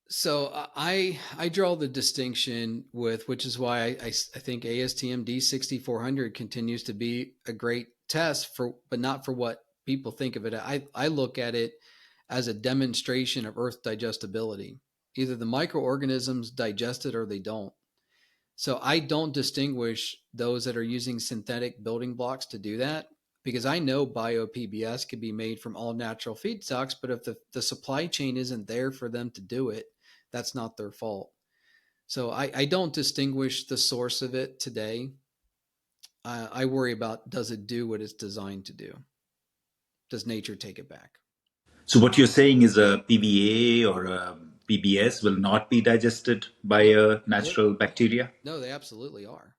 So I draw the distinction with, which is why I think ASTM D6400 continues to be a great test for, but not for what people think of it. I look at it as a demonstration of earth digestibility. Either the microorganisms digest it or they don't. So I don't distinguish those that are using synthetic building blocks to do that, because I know bio PBS can be made from all natural feedstocks, but if the supply chain isn't there for them to do it, that's not their fault. So I don't distinguish the source of it today. I worry about, does it do what it's designed to do? Does nature take it back? So what you're saying is a PBA or a PBS will not be digested by Yep. a Yep. natural bacteria? No, they absolutely are.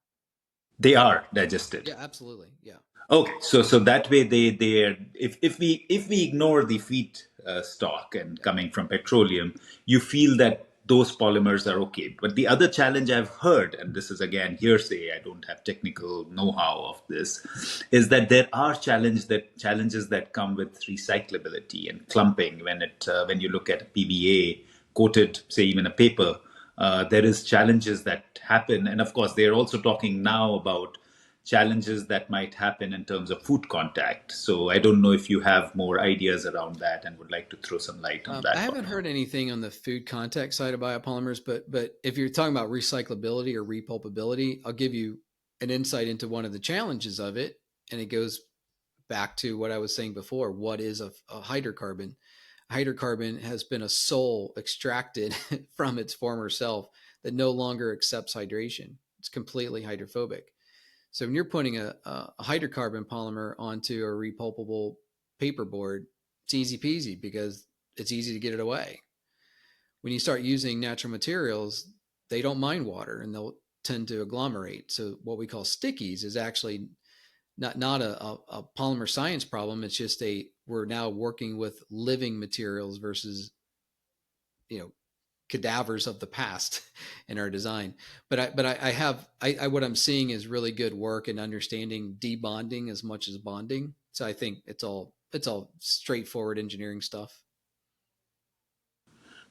They are digested. Yeah, absolutely. Yeah. Okay, so that way they are, if we ignore the feed stock and coming from petroleum, you feel that those polymers are okay. But the other challenge I've heard, and this is again hearsay, I don't have technical know-how of this, is that there are challenges that come with recyclability and clumping when you look at PVA coated, say even a paper. There is challenges that happen, and of course they're also talking now about challenges that might happen in terms of food contact. So I don't know if you have more ideas around that and would like to throw some light on I that haven't one. heard anything on the food contact side of biopolymers, but if you're talking about recyclability or repulpability, I'll give you an insight into one of the challenges of it, and it goes back to what I was saying before. What is a hydrocarbon? A hydrocarbon has been a soul extracted from its former self that no longer accepts hydration. It's completely hydrophobic. So when you're putting a hydrocarbon polymer onto a repulpable paperboard, it's easy peasy because it's easy to get it away. When you start using natural materials, they don't mind water and they'll tend to agglomerate. So what we call stickies is actually not a polymer science problem. It's just we're now working with living materials versus, you know, cadavers of the past in our design. But what I'm seeing is really good work in understanding debonding as much as bonding. So I think it's all straightforward engineering stuff.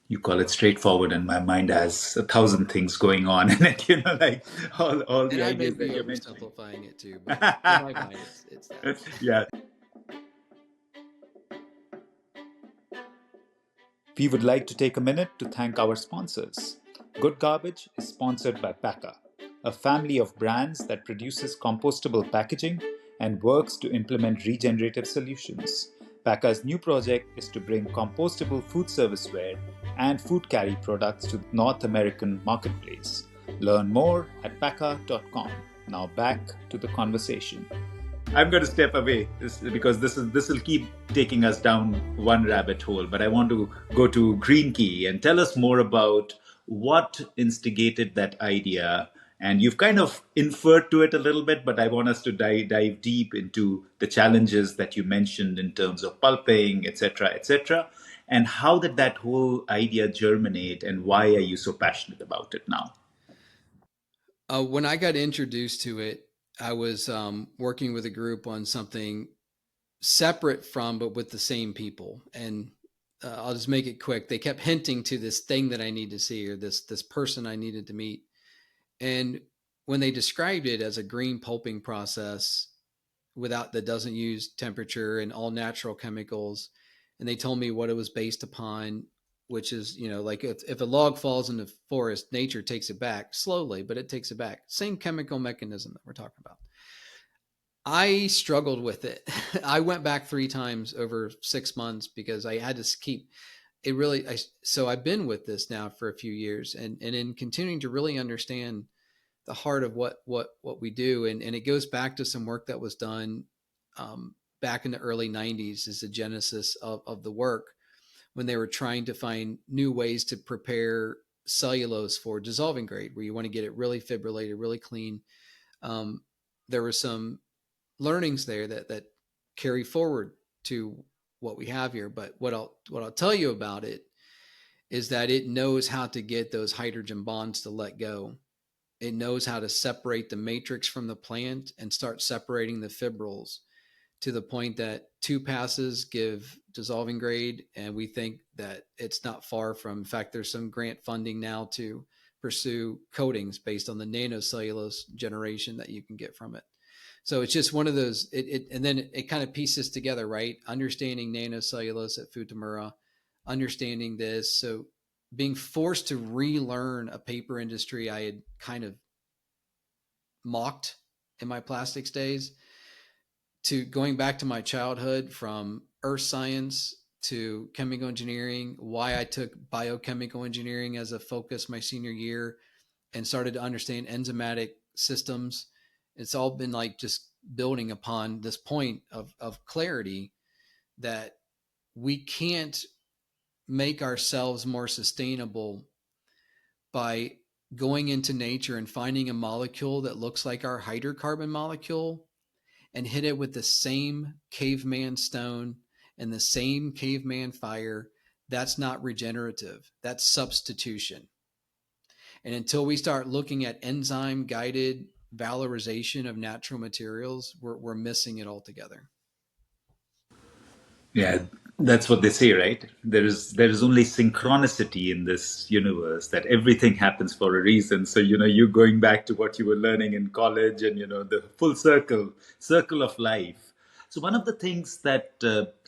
You call it straightforward, and my mind has a thousand things going on in it. Like all And the I may ideas be that you're mentioning. oversimplifying it too, but in my mind, it's that. Yeah. We would like to take a minute to thank our sponsors. Good Garbage is sponsored by PACA, a family of brands that produces compostable packaging and works to implement regenerative solutions. PACA's new project is to bring compostable food serviceware and food carry products to the North American marketplace. Learn more at paca.com. Now back to the conversation. I'm going to step away because this will keep taking us down one rabbit hole. But I want to go to Green Key and tell us more about what instigated that idea. And you've kind of inferred to it a little bit, but I want us to dive deep into the challenges that you mentioned in terms of pulping, etc., etc. And how did that whole idea germinate, and why are you so passionate about it now? When I got introduced to it, I was working with a group on something separate from, but with the same people. And I'll just make it quick. They kept hinting to this thing that I need to see, or this person I needed to meet. And when they described it as a green pulping process that doesn't use temperature and all natural chemicals, and they told me what it was based upon, which is, like if a log falls in the forest, nature takes it back slowly, but it takes it back. Same chemical mechanism that we're talking about. I struggled with it. I went back 3 times over 6 months because I had to keep it really. So I've been with this now for a few years, and in continuing to really understand the heart of what we do, and it goes back to some work that was done back in the early 90s is the genesis of the work when they were trying to find new ways to prepare cellulose for dissolving grade, where you want to get it really fibrillated, really clean. Um, there were some learnings there that carry forward to what we have here. But what I'll tell you about it is that it knows how to get those hydrogen bonds to let go. It knows how to separate the matrix from the plant and start separating the fibrils to the point that 2 passes give dissolving grade. And we think that it's not far from, in fact, there's some grant funding now to pursue coatings based on the nanocellulose generation that you can get from it. So it's just one of those, and then it kind of pieces together, right? Understanding nanocellulose at Futamura, understanding this. So being forced to relearn a paper industry I had kind of mocked in my plastics days, to going back to my childhood, from earth science to chemical engineering, why I took biochemical engineering as a focus my senior year and started to understand enzymatic systems. It's all been like just building upon this point of clarity that we can't make ourselves more sustainable by going into nature and finding a molecule that looks like our hydrocarbon molecule and hit it with the same caveman stone and the same caveman fire. That's not regenerative. That's substitution. And until we start looking at enzyme guided valorization of natural materials, we're missing it altogether. Yeah, that's what they say, right? There is only synchronicity in this universe, that everything happens for a reason. So you going back to what you were learning in college, and the full circle of life. So one of the things that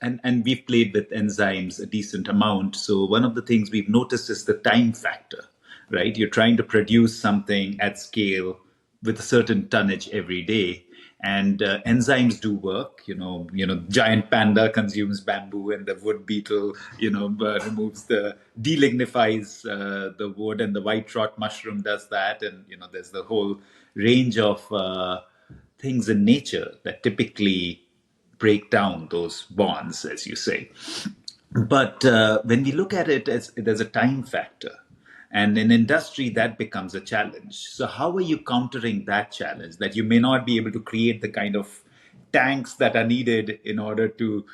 and we've played with enzymes a decent amount. So one of the things we've noticed is the time factor, right? You're trying to produce something at scale with a certain tonnage every day, and enzymes do work. Giant panda consumes bamboo, and the wood beetle removes the delignifies the wood, and the white rot mushroom does that. And there's the whole range of things in nature that typically break down those bonds, as you say. But when we look at it as there's a time factor, and in industry that becomes a challenge. So how are you countering that challenge, that you may not be able to create the kind of tanks that are needed in order to,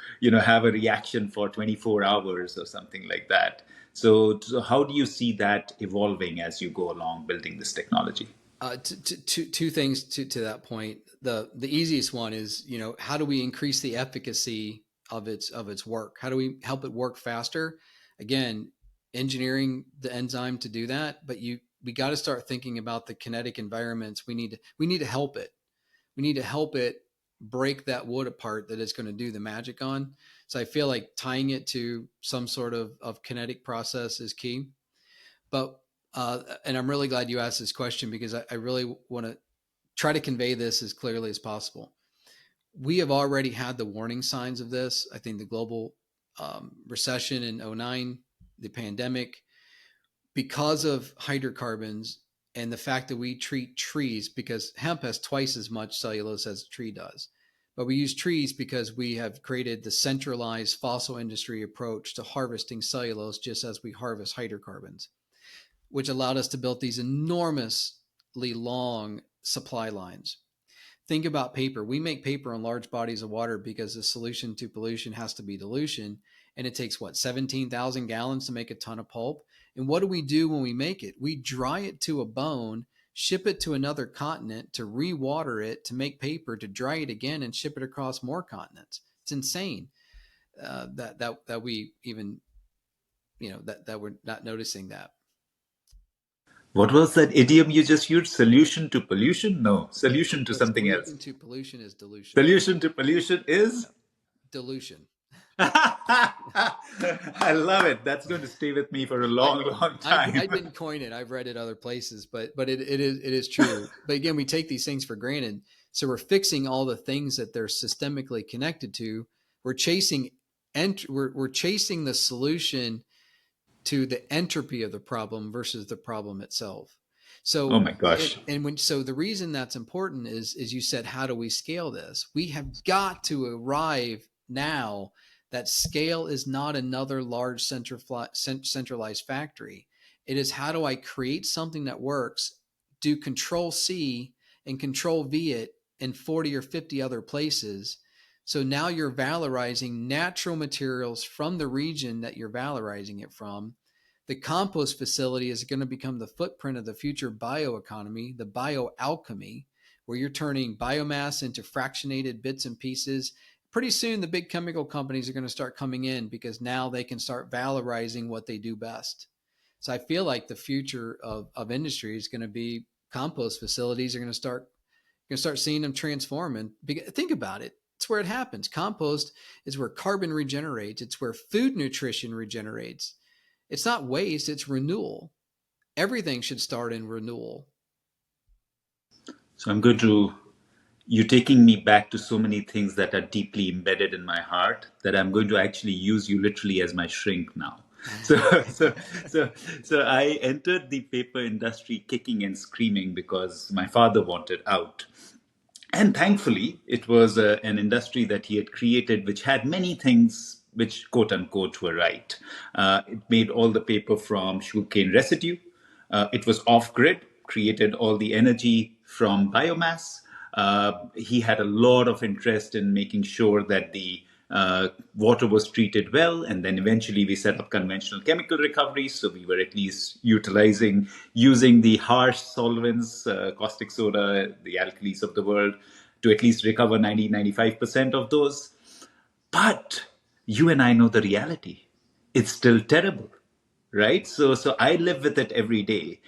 have a reaction for 24 hours or something like that. So how do you see that evolving as you go along building this technology? Two things to that point. The easiest one is, how do we increase the efficacy of its work? How do we help it work faster? Again, engineering the enzyme to do that, but we got to start thinking about the kinetic environments. We need to help it. We need to help it break that wood apart that it's going to do the magic on. So I feel like tying it to some sort of kinetic process is key. But and I'm really glad you asked this question because I really want to try to convey this as clearly as possible. We have already had the warning signs of this. I think the global recession in '09, the pandemic, because of hydrocarbons and the fact that we treat trees, because hemp has twice as much cellulose as a tree does. But we use trees because we have created the centralized fossil industry approach to harvesting cellulose just as we harvest hydrocarbons, which allowed us to build these enormously long supply lines. Think about paper. We make paper in large bodies of water because the solution to pollution has to be dilution. And it takes what, 17,000 gallons to make a ton of pulp? And what do we do when we make it? We dry it to a bone, ship it to another continent to re-water it to make paper, to dry it again and ship it across more continents. It's insane that we even, that we're not noticing that. What was that idiom you just used? Solution to pollution? No, solution to The something else. solution to pollution is dilution. Solution to pollution is? Dilution. I love it. That's going to stay with me for a long, long I time. didn't coin it. I've read it other places, but it is true. But again, we take these things for granted. So we're fixing all the things that they're systemically connected to. We're chasing we're chasing the solution to the entropy of the problem versus the problem itself. Oh So my gosh. the reason that's important is you said, how do we scale this? We have got to arrive now that scale is not another large centralized factory. It is, how do I create something that works, do control C and control V it in 40 or 50 other places. So now you're valorizing natural materials from the region that you're valorizing it from. The compost facility is going to become the footprint of the future bioeconomy, the bioalchemy, where you're turning biomass into fractionated bits and pieces. Pretty soon, the big chemical companies are going to start coming in because now they can start valorizing what they do best. So I feel like the future of industry is going to be compost facilities are going to start seeing them transform. And think about it. It's where it happens. Compost is where carbon regenerates. It's where food nutrition regenerates. It's not waste, it's renewal. Everything should start in renewal. So you're taking me back to so many things that are deeply embedded in my heart that I'm going to actually use you literally as my shrink now. So, so, so, so I entered the paper industry kicking and screaming because my father wanted out. And thankfully, it was an industry that he had created which had many things which, quote unquote, were right. It made all the paper from sugarcane residue. It was off grid, created all the energy from biomass. He had a lot of interest in making sure that the water was treated well, and then eventually we set up conventional chemical recovery. So we were at least using the harsh solvents, caustic soda, the alkalis of the world, to at least recover 95% of those. But you and I know the reality. It's still terrible, right? So I live with it every day.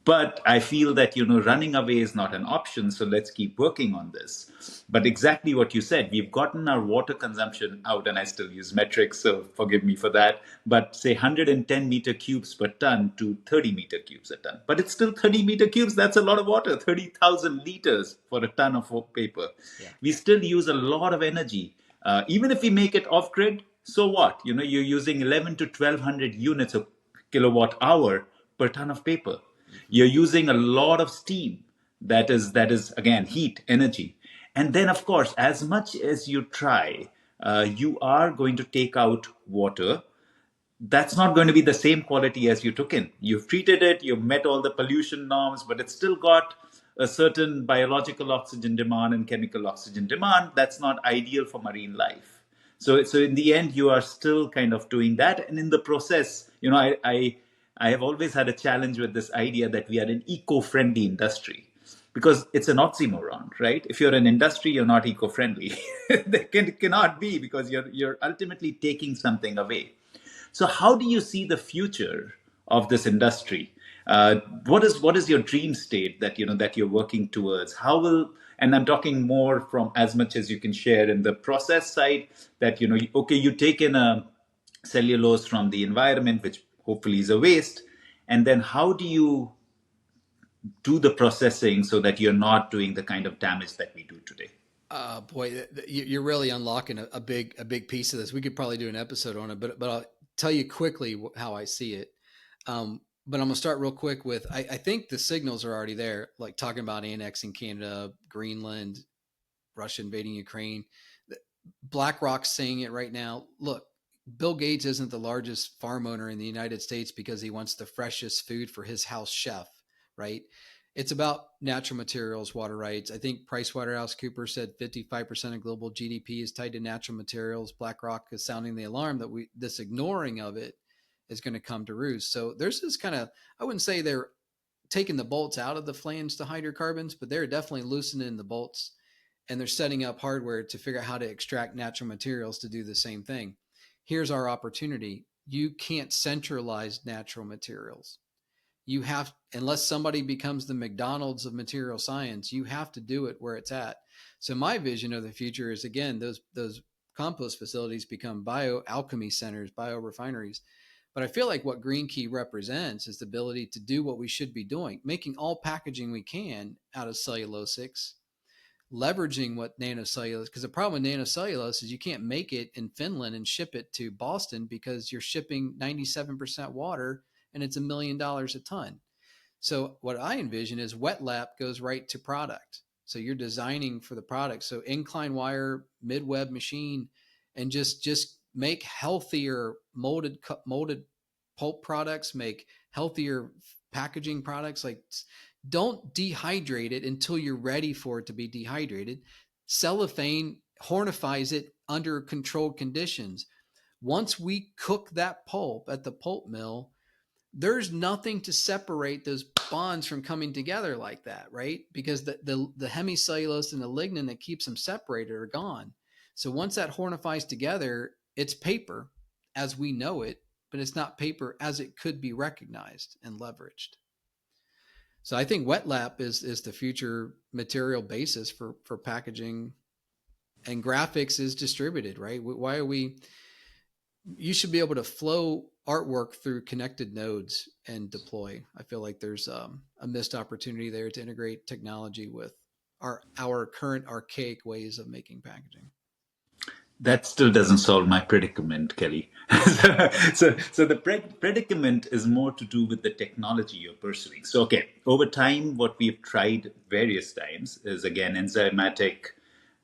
But I feel that, running away is not an option. So let's keep working on this. But exactly what you said, we've gotten our water consumption out, and I still use metrics, so forgive me for that. But say 110 meter cubes per ton to 30 meter cubes a ton. But it's still 30 meter cubes. That's a lot of water, 30,000 liters for a ton of paper. Yeah. We still use a lot of energy. Even if we make it off grid, so what? You're using 11 to 1200 units of kilowatt hour per ton of paper. You're using a lot of steam. That is again heat, energy. And then, of course, as much as you try, you are going to take out water. That's not going to be the same quality as you took in. You've treated it, you've met all the pollution norms, but it's still got a certain biological oxygen demand and chemical oxygen demand, that's not ideal for marine life. So in the end, you are still kind of doing that, and in the process, I have always had a challenge with this idea that we are an eco-friendly industry, because it's an oxymoron, right? If you're an industry, you're not eco-friendly. Cannot be, because you're ultimately taking something away. So, how do you see the future of this industry? What is your dream state that that you're working towards? How will, and I'm talking more from as much as you can share in the process side, that okay, you take in a cellulose from the environment, which hopefully is a waste, and then how do you do the processing so that you're not doing the kind of damage that we do today? Boy, you're really unlocking a big piece of this. We could probably do an episode on it, but I'll tell you quickly how I see it. But I'm gonna start real quick with I think the signals are already there, like talking about annexing Canada, Greenland, Russia invading Ukraine. BlackRock's saying it right now. Look, Bill Gates isn't the largest farm owner in the United States because he wants the freshest food for his house chef, right? It's about natural materials, water rights. I think PricewaterhouseCoopers said 55% of global GDP is tied to natural materials. BlackRock is sounding the alarm that this ignoring of it is going to come to roost. So there's this kind of, I wouldn't say they're taking the bolts out of the flange to hydrocarbons, but they're definitely loosening the bolts, and they're setting up hardware to figure out how to extract natural materials to do the same thing. Here's our opportunity. You can't centralize natural materials. You have, unless somebody becomes the McDonald's of material science, you have to do it where it's at. So my vision of the future is, again, those compost facilities become bioalchemy centers, biorefineries. But I feel like what Green Key represents is the ability to do what we should be doing, making all packaging we can out of cellulosics, leveraging what nanocellulose, because the problem with nanocellulose is you can't make it in Finland and ship it to Boston because you're shipping 97% water and it's $1 million a ton. So what I envision is Wetlap goes right to product. So you're designing for the product. So incline wire, mid-web machine, and just make healthier molded pulp products, make healthier packaging products. Like, don't dehydrate it until you're ready for it to be dehydrated. Cellophane hornifies it under controlled conditions. Once we cook that pulp at the pulp mill, there's nothing to separate those bonds from coming together like that, right? Because the hemicellulose and the lignin that keeps them separated are gone. So once that hornifies together, it's paper as we know it, but it's not paper as it could be recognized and leveraged. So I think Wetlap is the future material basis for packaging, and graphics is distributed, right? Why are we? You should be able to flow artwork through connected nodes and deploy. I feel like there's a missed opportunity there to integrate technology with our current archaic ways of making packaging. That still doesn't solve my predicament, Kelly. So the predicament is more to do with the technology you're pursuing. So, okay, over time, what we've tried various times is, again, enzymatic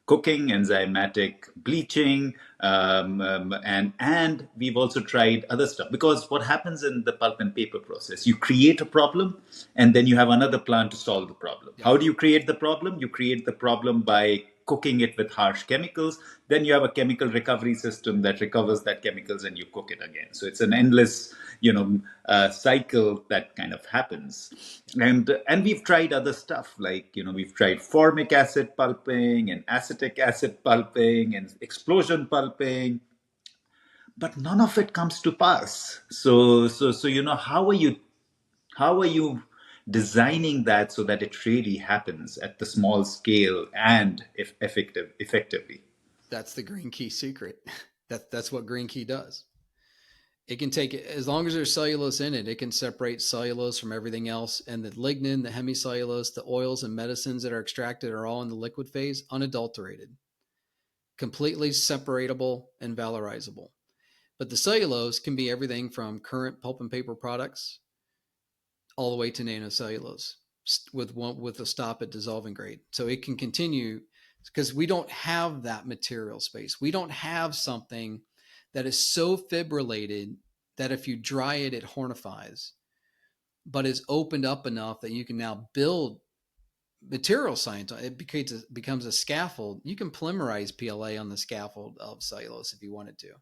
cooking, enzymatic bleaching, and we've also tried other stuff. Because what happens in the pulp and paper process, you create a problem, and then you have another plan to solve the problem. Yep. How do you create the problem? You create the problem by cooking it with harsh chemicals. Then you have a chemical recovery system that recovers that chemicals, and you cook it again. So it's an endless cycle that kind of happens. And we've tried other stuff, like we've tried formic acid pulping and acetic acid pulping and explosion pulping, but none of it comes to pass. So how are you designing that so that it really happens at the small scale and if effectively? That's the Green Key secret. That's what Green Key does. It can take, as long as there's cellulose in it, it can separate cellulose from everything else. And the lignin, the hemicellulose, the oils and medicines that are extracted are all in the liquid phase, unadulterated, completely separatable and valorizable. But the cellulose can be everything from current pulp and paper products all the way to nanocellulose with a stop at dissolving grade. So it can continue, because we don't have that material space. We don't have something that is so fibrillated that if you dry it, it hornifies, but is opened up enough that you can now build material science. It becomes a scaffold. You can polymerize PLA on the scaffold of cellulose if you wanted to.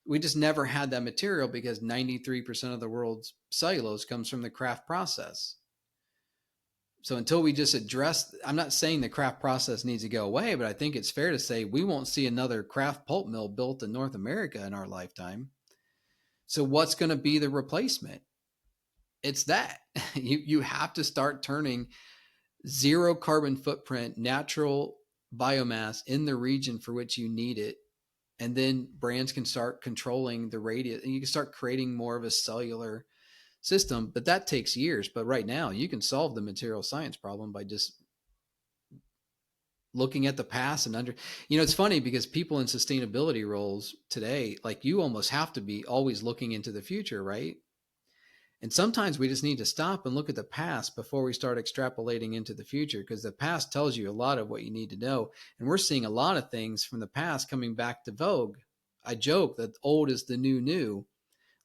We just never had that material because 93% of the world's cellulose comes from the craft process. So until we just address, I'm not saying the craft process needs to go away, but I think it's fair to say we won't see another craft pulp mill built in North America in our lifetime. So what's going to be the replacement? It's that you have to start turning zero carbon footprint natural biomass in the region for which you need it, and then brands can start controlling the radius and you can start creating more of a cellular system. But that takes years. But right now you can solve the material science problem by just looking at the past and it's funny because people in sustainability roles today, like, you almost have to be always looking into the future, right? And sometimes we just need to stop and look at the past before we start extrapolating into the future, because the past tells you a lot of what you need to know. And we're seeing a lot of things from the past coming back to vogue. I joke that old is the new.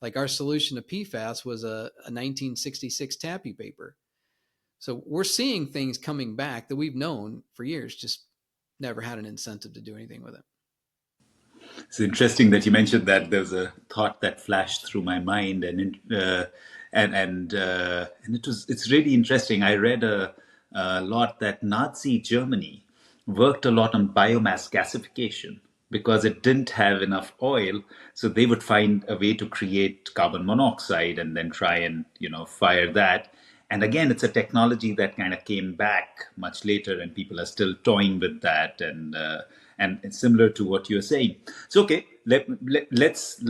Like, our solution to PFAS was a 1966 taffy paper. So we're seeing things coming back that we've known for years, just never had an incentive to do anything with it. It's interesting that you mentioned that. There was a thought that flashed through my mind, and it's really interesting. I read a lot that Nazi Germany worked a lot on biomass gasification because it didn't have enough oil, so they would find a way to create carbon monoxide and then try and fire that. And again, it's a technology that kind of came back much later, and people are still toying with that. And it's similar to what you're saying. So okay, let's.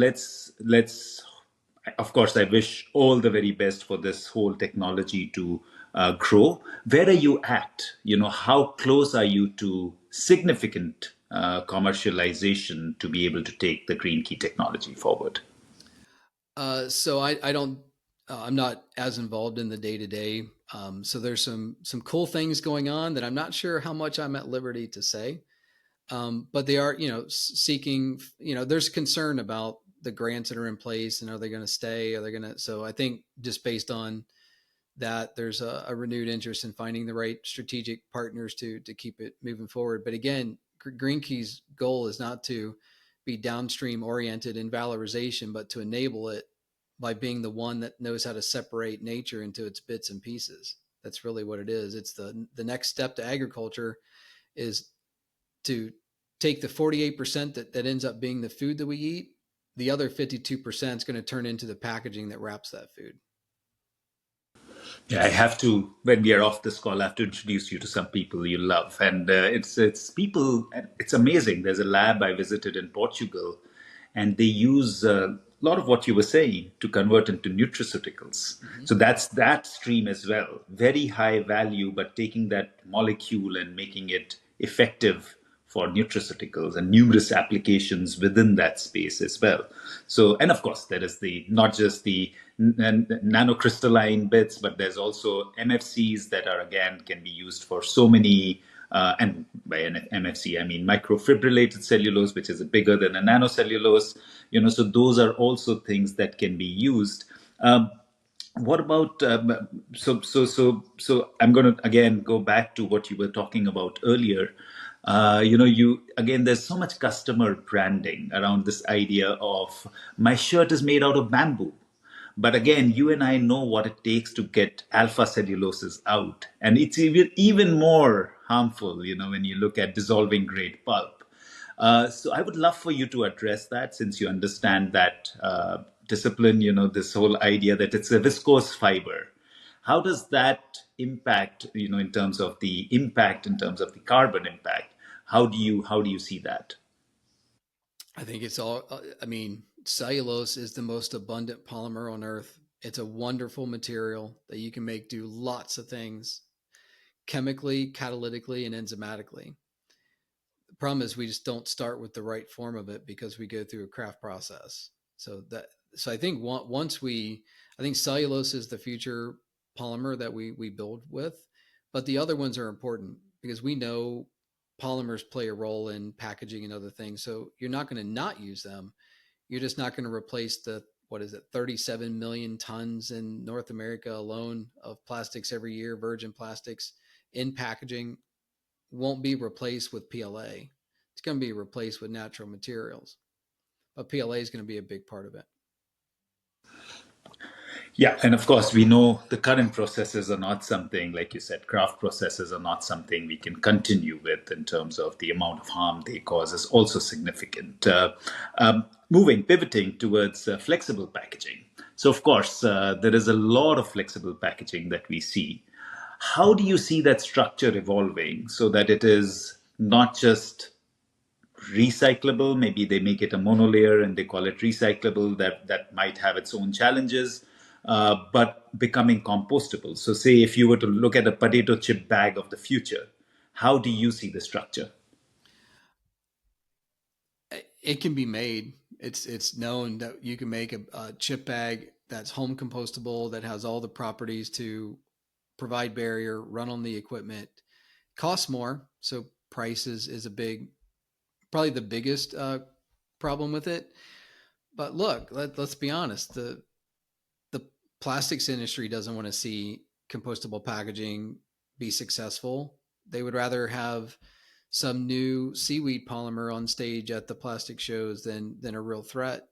Of course, I wish all the very best for this whole technology to grow. Where are you at? How close are you to significant commercialization to be able to take the green key technology forward? So I don't, I'm not as involved in the day to day. So there's some cool things going on that I'm not sure how much I'm at liberty to say. But they are, seeking, there's concern about the grants that are in place, and are they going to stay? Are they going to? So I think just based on that, there's a renewed interest in finding the right strategic partners to keep it moving forward. But again, Green Key's goal is not to be downstream oriented in valorization, but to enable it by being the one that knows how to separate nature into its bits and pieces. That's really what it is. It's the next step to agriculture is to take the 48% that ends up being the food that we eat. The other 52% is going to turn into the packaging that wraps that food. Yeah, I have to. When we are off this call, I have to introduce you to some people you love, and it's people. It's amazing. There's a lab I visited in Portugal, and they use a lot of what you were saying to convert into nutraceuticals. Mm-hmm. So that's that stream as well. Very high value, but taking that molecule and making it effective for nutraceuticals and numerous applications within that space as well. So, and of course, there is the not just the nanocrystalline bits, but there's also MFCs that are again can be used for so many. And by MFC, I mean microfibrillated cellulose, which is bigger than a nanocellulose. So those are also things that can be used. What about so I'm going to again go back to what you were talking about earlier. You again, there's so much customer branding around this idea of my shirt is made out of bamboo. But again, you and I know what it takes to get alpha celluloses out. And it's even more harmful, when you look at dissolving grade pulp. So I would love for you to address that, since you understand that discipline, this whole idea that it's a viscose fiber. How does that impact, in terms of the impact, in terms of the carbon impact? How do you see that? I think it's all, I mean, cellulose is the most abundant polymer on earth. It's a wonderful material that you can make do lots of things chemically, catalytically, and enzymatically. The problem is we just don't start with the right form of it because we go through a craft process. So I think I think cellulose is the future polymer that we build with, but the other ones are important because we know polymers play a role in packaging and other things. So you're not going to not use them. You're just not going to replace the, what is it, 37 million tons in North America alone of plastics every year, virgin plastics. in packaging won't be replaced with PLA. It's going to be replaced with natural materials, but PLA is going to be a big part of it. Yeah, and of course, we know the current processes are not something, like you said, craft processes are not something we can continue with in terms of the amount of harm they cause is also significant. Pivoting towards flexible packaging. So, of course, there is a lot of flexible packaging that we see. How do you see that structure evolving so that it is not just recyclable? Maybe they make it a monolayer and they call it recyclable. That might have its own challenges, but becoming compostable. So, say if you were to look at a potato chip bag of the future, how do you see the structure? It can be made. It's known that you can make a chip bag that's home compostable, that has all the properties to provide barrier, run on the equipment. Costs more, so price is a big, probably the biggest problem with it. But look, let's be honest. The plastics industry doesn't want to see compostable packaging be successful. They would rather have some new seaweed polymer on stage at the plastic shows than a real threat.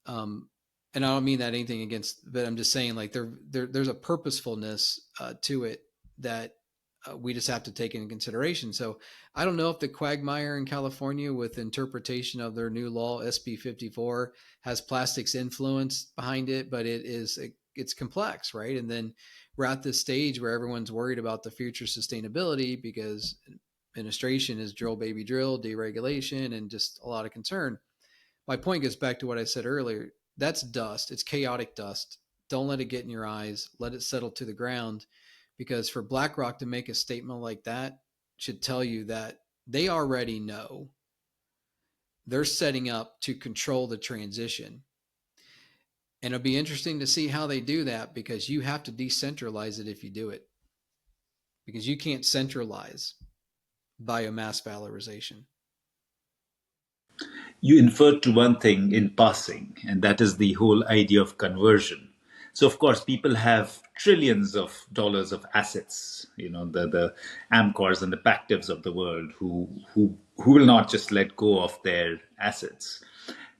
Um, and I don't mean that anything against, but I'm just saying like there's a purposefulness to it that we just have to take into consideration. So I don't know if the quagmire in California with interpretation of their new law SB 54 has plastics influence behind it, but it's complex, right? And then we're at this stage where everyone's worried about the future sustainability because administration is drill baby drill, deregulation, and just a lot of concern. My point goes back to what I said earlier. That's dust. It's chaotic dust. Don't let it get in your eyes. Let it settle to the ground. Because for BlackRock to make a statement like that should tell you that they already know they're setting up to control the transition. And it'll be interesting to see how they do that because you have to decentralize it if you do it. Because you can't centralize biomass valorization. You inferred to one thing in passing, and that is the whole idea of conversion. So, of course, people have trillions of dollars of assets, the Amcors and the Pactivs of the world who will not just let go of their assets.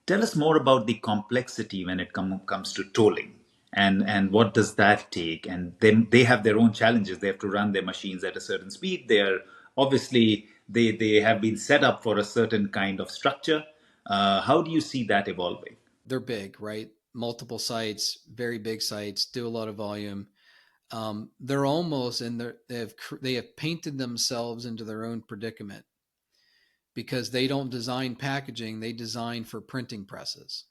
Tell us more about the complexity when it comes to tolling. And what does that take? And then they have their own challenges. They have to run their machines at a certain speed. They are obviously they have been set up for a certain kind of structure. How do you see that evolving? They're big, right? Multiple sites, very big sites, do a lot of volume. They're almost in their they have painted themselves into their own predicament because they don't design packaging, they design for printing presses.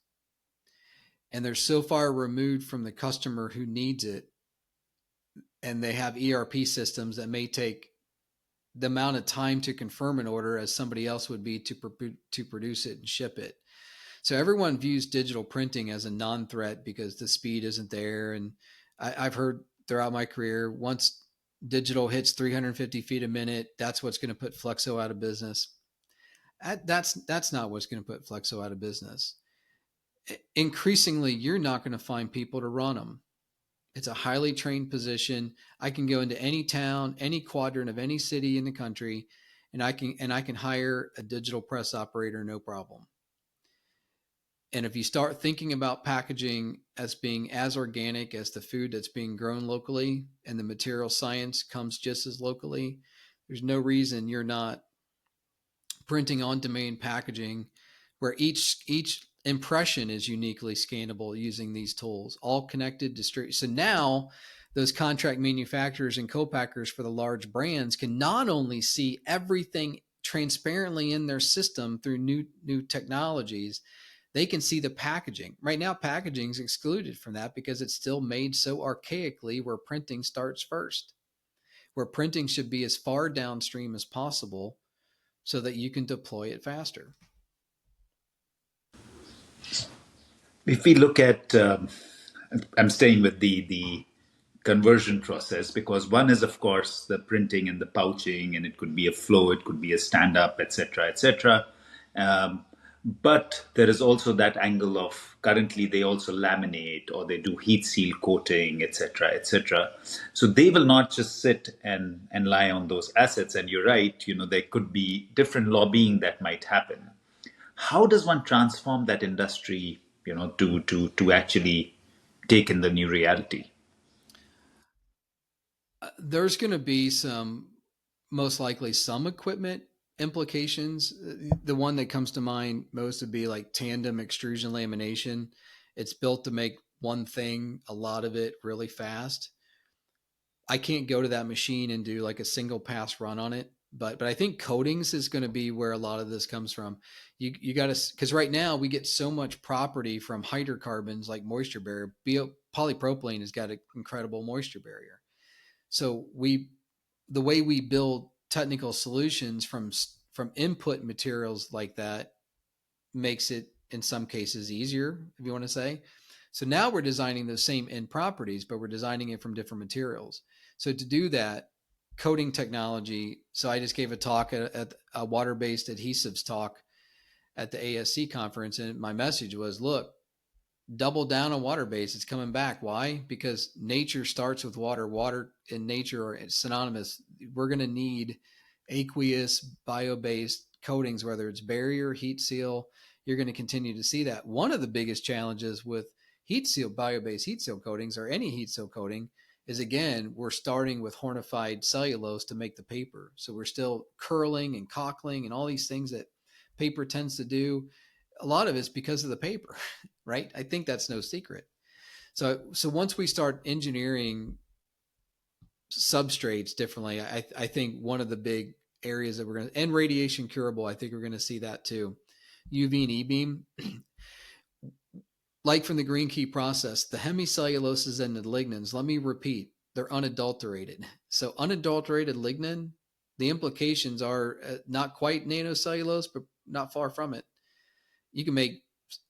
And they're so far removed from the customer who needs it, and they have ERP systems that may take the amount of time to confirm an order as somebody else would be to produce it and ship it. So everyone views digital printing as a non-threat because the speed isn't there. And I've heard throughout my career, once digital hits 350 feet a minute, that's what's going to put Flexo out of business. That's not what's going to put Flexo out of business. Increasingly, you're not going to find people to run them. It's a highly trained position. I can go into any town, any quadrant of any city in the country, and I can hire a digital press operator, no problem. And if you start thinking about packaging as being as organic as the food that's being grown locally and the material science comes just as locally, there's no reason you're not printing on demand packaging where each impression is uniquely scannable using these tools, all connected to. So now those contract manufacturers and co-packers for the large brands can not only see everything transparently in their system through new technologies, they can see the packaging. Right now, packaging is excluded from that because it's still made so archaically where printing starts first, where printing should be as far downstream as possible so that you can deploy it faster. If we look at, I'm staying with the conversion process because one is of course the printing and the pouching, and it could be a flow, it could be a stand up, etc., etc. Um, But there is also that angle of currently they also laminate or they do heat seal coating, etc., etc. So they will not just sit and lie on those assets. And you're right, there could be different lobbying that might happen. How does one transform that industry, to actually take in the new reality? There's going to be some, most likely, some equipment implications. The one that comes to mind most would be like tandem extrusion lamination. It's built to make one thing, a lot of it really fast. I can't go to that machine and do like a single pass run on it. But I think coatings is going to be where a lot of this comes from. You got to, because right now we get so much property from hydrocarbons like moisture barrier. Polypropylene has got an incredible moisture barrier. So the way we build technical solutions from input materials like that makes it in some cases easier, if you want to say. So now we're designing those same end properties, but we're designing it from different materials. So to do that, coating technology. So I just gave a talk at a water-based adhesives talk at the ASC conference, and my message was, look, double down on water based. It's coming back. Why? Because nature starts with water. Water and nature are synonymous. We're going to need aqueous, bio based coatings, whether it's barrier, heat seal. You're going to continue to see that. One of the biggest challenges with heat seal, bio based heat seal coatings, or any heat seal coating, is again, we're starting with hornified cellulose to make the paper. So we're still curling and cockling and all these things that paper tends to do. A lot of it's because of the paper, right? I think that's no secret. So once we start engineering substrates differently, I think one of the big areas that we're going to, and radiation curable, I think we're going to see that too. UV and E-beam, like from the green key process, the hemicelluloses and the lignins, let me repeat, they're unadulterated. So unadulterated lignin, the implications are not quite nanocellulose, but not far from it. You can make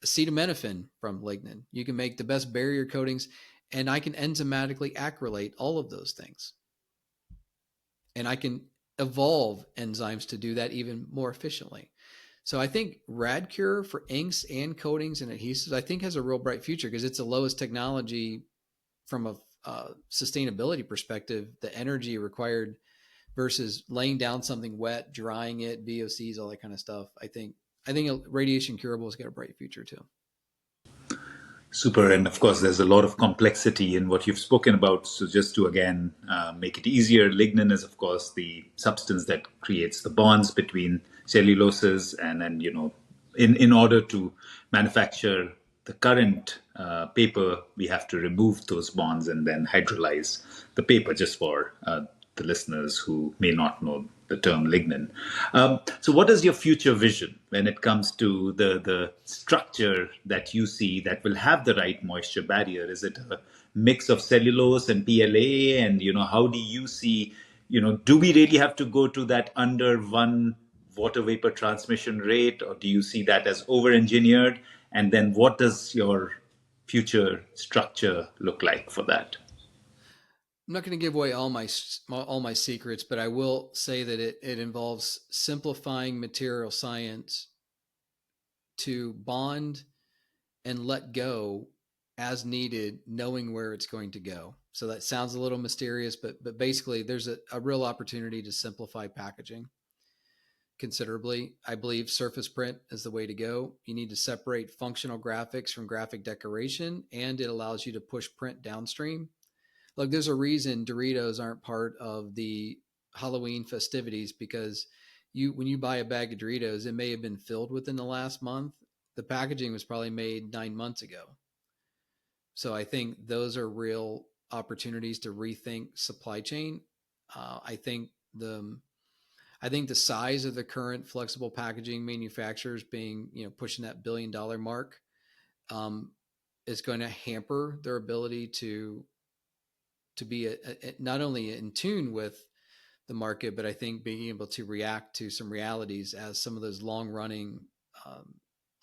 acetaminophen from lignin. You can make the best barrier coatings, and I can enzymatically acrylate all of those things. And I can evolve enzymes to do that even more efficiently. So I think Radcure for inks and coatings and adhesives, I think has a real bright future because it's the lowest technology from a sustainability perspective. The energy required versus laying down something wet, drying it, VOCs, all that kind of stuff. I think radiation curable has got a bright future too. Super. And of course, there's a lot of complexity in what you've spoken about. So, just to again make it easier, lignin is, of course, the substance that creates the bonds between celluloses. And then, in order to manufacture the current paper, we have to remove those bonds and then hydrolyze the paper, just for the listeners who may not know the term lignin. So, what is your future vision when it comes to the structure that you see that will have the right moisture barrier? Is it a mix of cellulose and PLA? And how do you see? Do we really have to go to that under one water vapor transmission rate, or do you see that as over-engineered? And then, what does your future structure look like for that? I'm not going to give away all my secrets, but I will say that it involves simplifying material science to bond and let go as needed, knowing where it's going to go. So that sounds a little mysterious, but basically, there's a real opportunity to simplify packaging considerably. I believe surface print is the way to go. You need to separate functional graphics from graphic decoration, and it allows you to push print downstream. Look, there's a reason Doritos aren't part of the Halloween festivities because when you buy a bag of Doritos, it may have been filled within the last month. The packaging was probably made 9 months ago. So I think those are real opportunities to rethink supply chain. I think the size of the current flexible packaging manufacturers being pushing that $1 billion mark um, is going to hamper their ability to be not only in tune with the market, but I think being able to react to some realities as some of those long running um,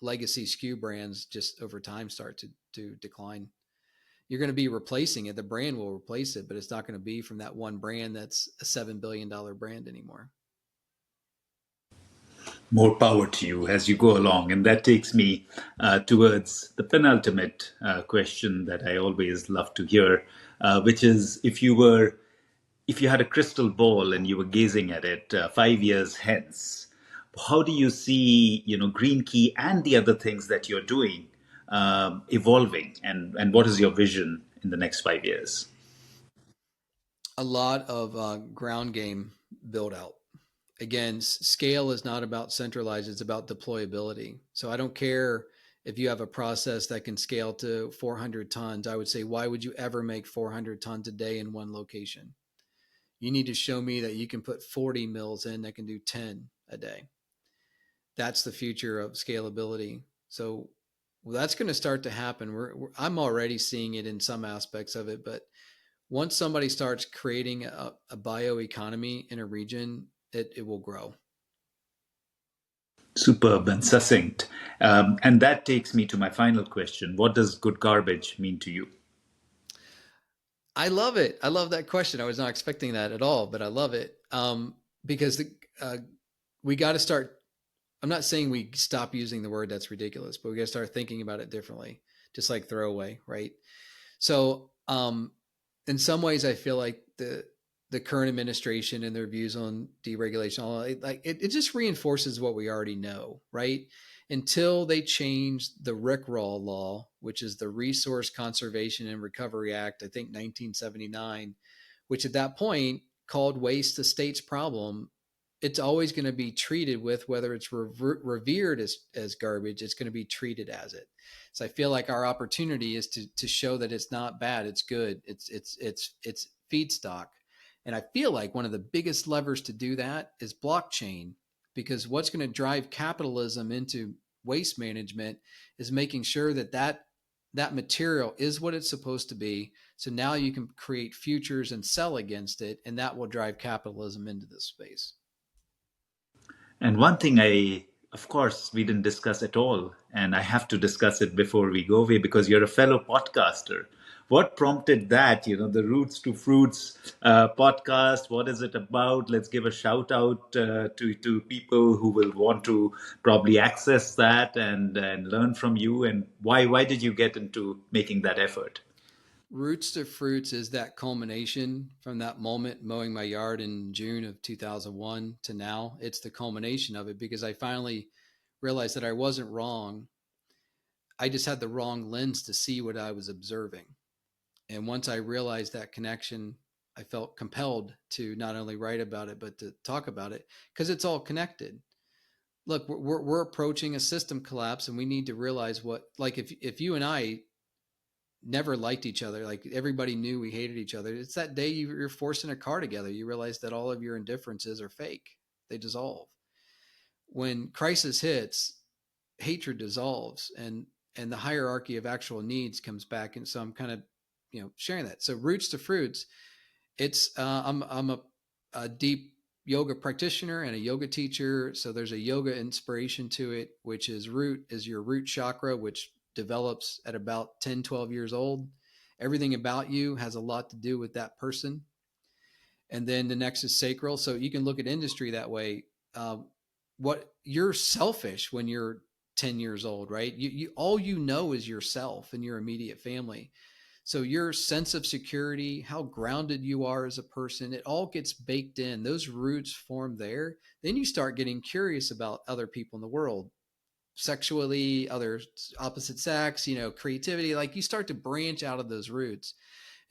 legacy SKU brands just over time start to decline. You're going to be replacing it. The brand will replace it, but it's not going to be from that one brand that's a $7 billion brand anymore. More power to you as you go along. And that takes me towards the penultimate question that I always love to hear, which is if you had a crystal ball and you were gazing at it 5 years hence, how do you see, Green Key and the other things that you're doing evolving, and what is your vision in the next 5 years? A lot of ground game build out. Again, scale is not about centralized, it's about deployability. So I don't care if you have a process that can scale to 400 tons. I would say, why would you ever make 400 tons a day in one location? You need to show me that you can put 40 mills in that can do 10 a day. That's the future of scalability. So that's going to start to happen. I'm already seeing it in some aspects of it, but once somebody starts creating a bioeconomy in a region, it will grow. Superb and succinct. And that takes me to my final question. What does good garbage mean to you? I love it. I love that question. I was not expecting that at all, but I love it because we got to start. I'm not saying we stop using the word, that's ridiculous, but we got to start thinking about it differently, just like throwaway, right? So, in some ways, I feel like the current administration and their views on deregulation, it just reinforces what we already know, right? Until they change the RCRA law, which is the Resource Conservation and Recovery Act, I think 1979, which at that point called waste a state's problem. It's always going to be treated with, whether it's revered as garbage, it's going to be treated as it. So I feel like our opportunity is to show that it's not bad, it's good, it's feedstock. And I feel like one of the biggest levers to do that is blockchain, because what's going to drive capitalism into waste management is making sure that material is what it's supposed to be. So now you can create futures and sell against it, and that will drive capitalism into this space. And one thing of course, we didn't discuss at all, and I have to discuss it before we go away because you're a fellow podcaster. What prompted that? The Roots to Fruits podcast. What is it about? Let's give a shout out to people who will want to probably access that and learn from you. And why did you get into making that effort? Roots to Fruits is that culmination from that moment mowing my yard in June of 2001 to now. It's the culmination of it, because I finally realized that I wasn't wrong. I just had the wrong lens to see what I was observing. And once I realized that connection, I felt compelled to not only write about it, but to talk about it, because it's all connected. Look, we're approaching a system collapse, and we need to realize what, like, if you and I never liked each other, like everybody knew we hated each other, it's that day you're forced in a car together, you realize that all of your indifferences are fake, they dissolve. When crisis hits, hatred dissolves, and the hierarchy of actual needs comes back. And so I'm kind of, sharing that. So Roots to Fruits, it's I'm a deep yoga practitioner and a yoga teacher. So there's a yoga inspiration to it, which is root is your root chakra, which develops at about 10, 12 years old. Everything about you has a lot to do with that person. And then the next is sacral. So you can look at industry that way. What you're selfish when you're 10 years old, right? You all you know is yourself and your immediate family. So your sense of security, how grounded you are as a person, it all gets baked in. Those roots form there. Then you start getting curious about other people in the world, sexually, other opposite sex, creativity. Like, you start to branch out of those roots,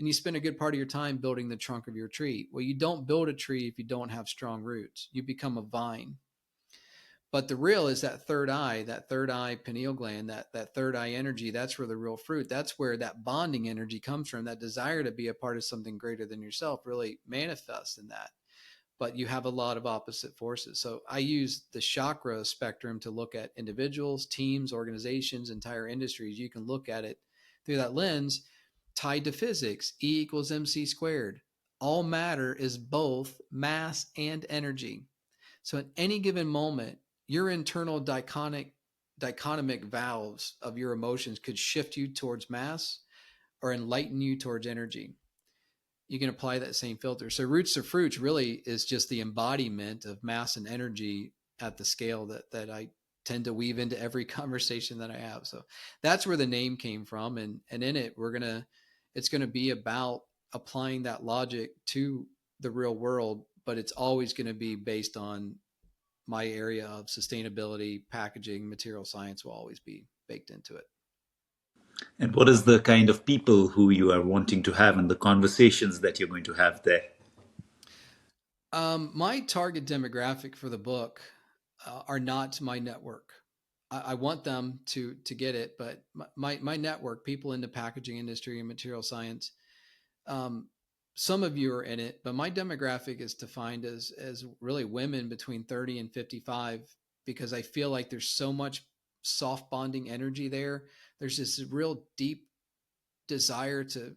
and you spend a good part of your time building the trunk of your tree. Well, you don't build a tree if you don't have strong roots. You become a vine. But the real is that third eye pineal gland, that third eye energy. That's where the real fruit, that's where that bonding energy comes from. That desire to be a part of something greater than yourself really manifests in that. But you have a lot of opposite forces. So I use the chakra spectrum to look at individuals, teams, organizations, entire industries. You can look at it through that lens, tied to physics. E equals mc squared. All matter is both mass and energy. So at any given moment, your internal dichotomic valves of your emotions could shift you towards mass or enlighten you towards energy. You can apply that same filter. So Roots to Fruits really is just the embodiment of mass and energy at the scale that I tend to weave into every conversation that I have. So that's where the name came from. And in it, it's going to be about applying that logic to the real world, but it's always going to be based on my area of sustainability, packaging, material science will always be baked into it. And what is the kind of people who you are wanting to have and the conversations that you're going to have there? My target demographic for the book are not my network. I want them to get it, but my network, people in the packaging industry and material science, some of you are in it, but my demographic is defined as really women between 30 and 55, because I feel like there's so much soft bonding energy there. There's this real deep desire to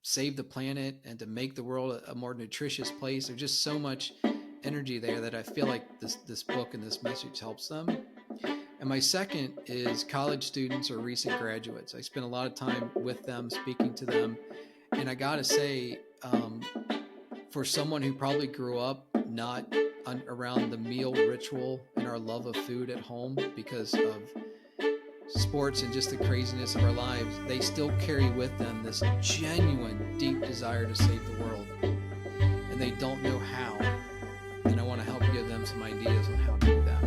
save the planet and to make the world a more nutritious place. There's just so much energy there that I feel like this book and this message helps them. And my second is college students or recent graduates. I spend a lot of time with them, speaking to them. And I got to say, for someone who probably grew up not around the meal ritual and our love of food at home because of sports and just the craziness of our lives, they still carry with them this genuine, deep desire to save the world. And they don't know how. And I want to help give them some ideas on how to do that.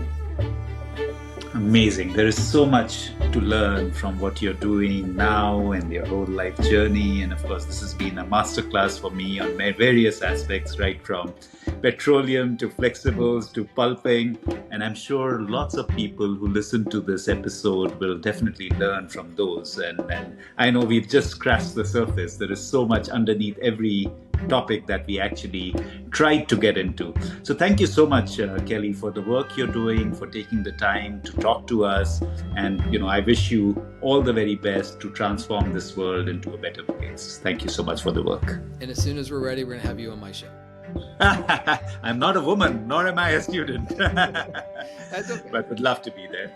Amazing. There is so much to learn from what you're doing now and your whole life journey. And of course, this has been a masterclass for me on various aspects, right from petroleum to flexibles to pulping. And I'm sure lots of people who listen to this episode will definitely learn from those. And I know we've just scratched the surface. There is so much underneath every topic that we actually tried to get into. So thank you so much, Kelly, for the work you're doing, for taking the time to talk to us. And, I wish you all the very best to transform this world into a better place. Thank you so much for the work. And as soon as we're ready, we're going to have you on my show. I'm not a woman, nor am I a student. That's okay. But would love to be there.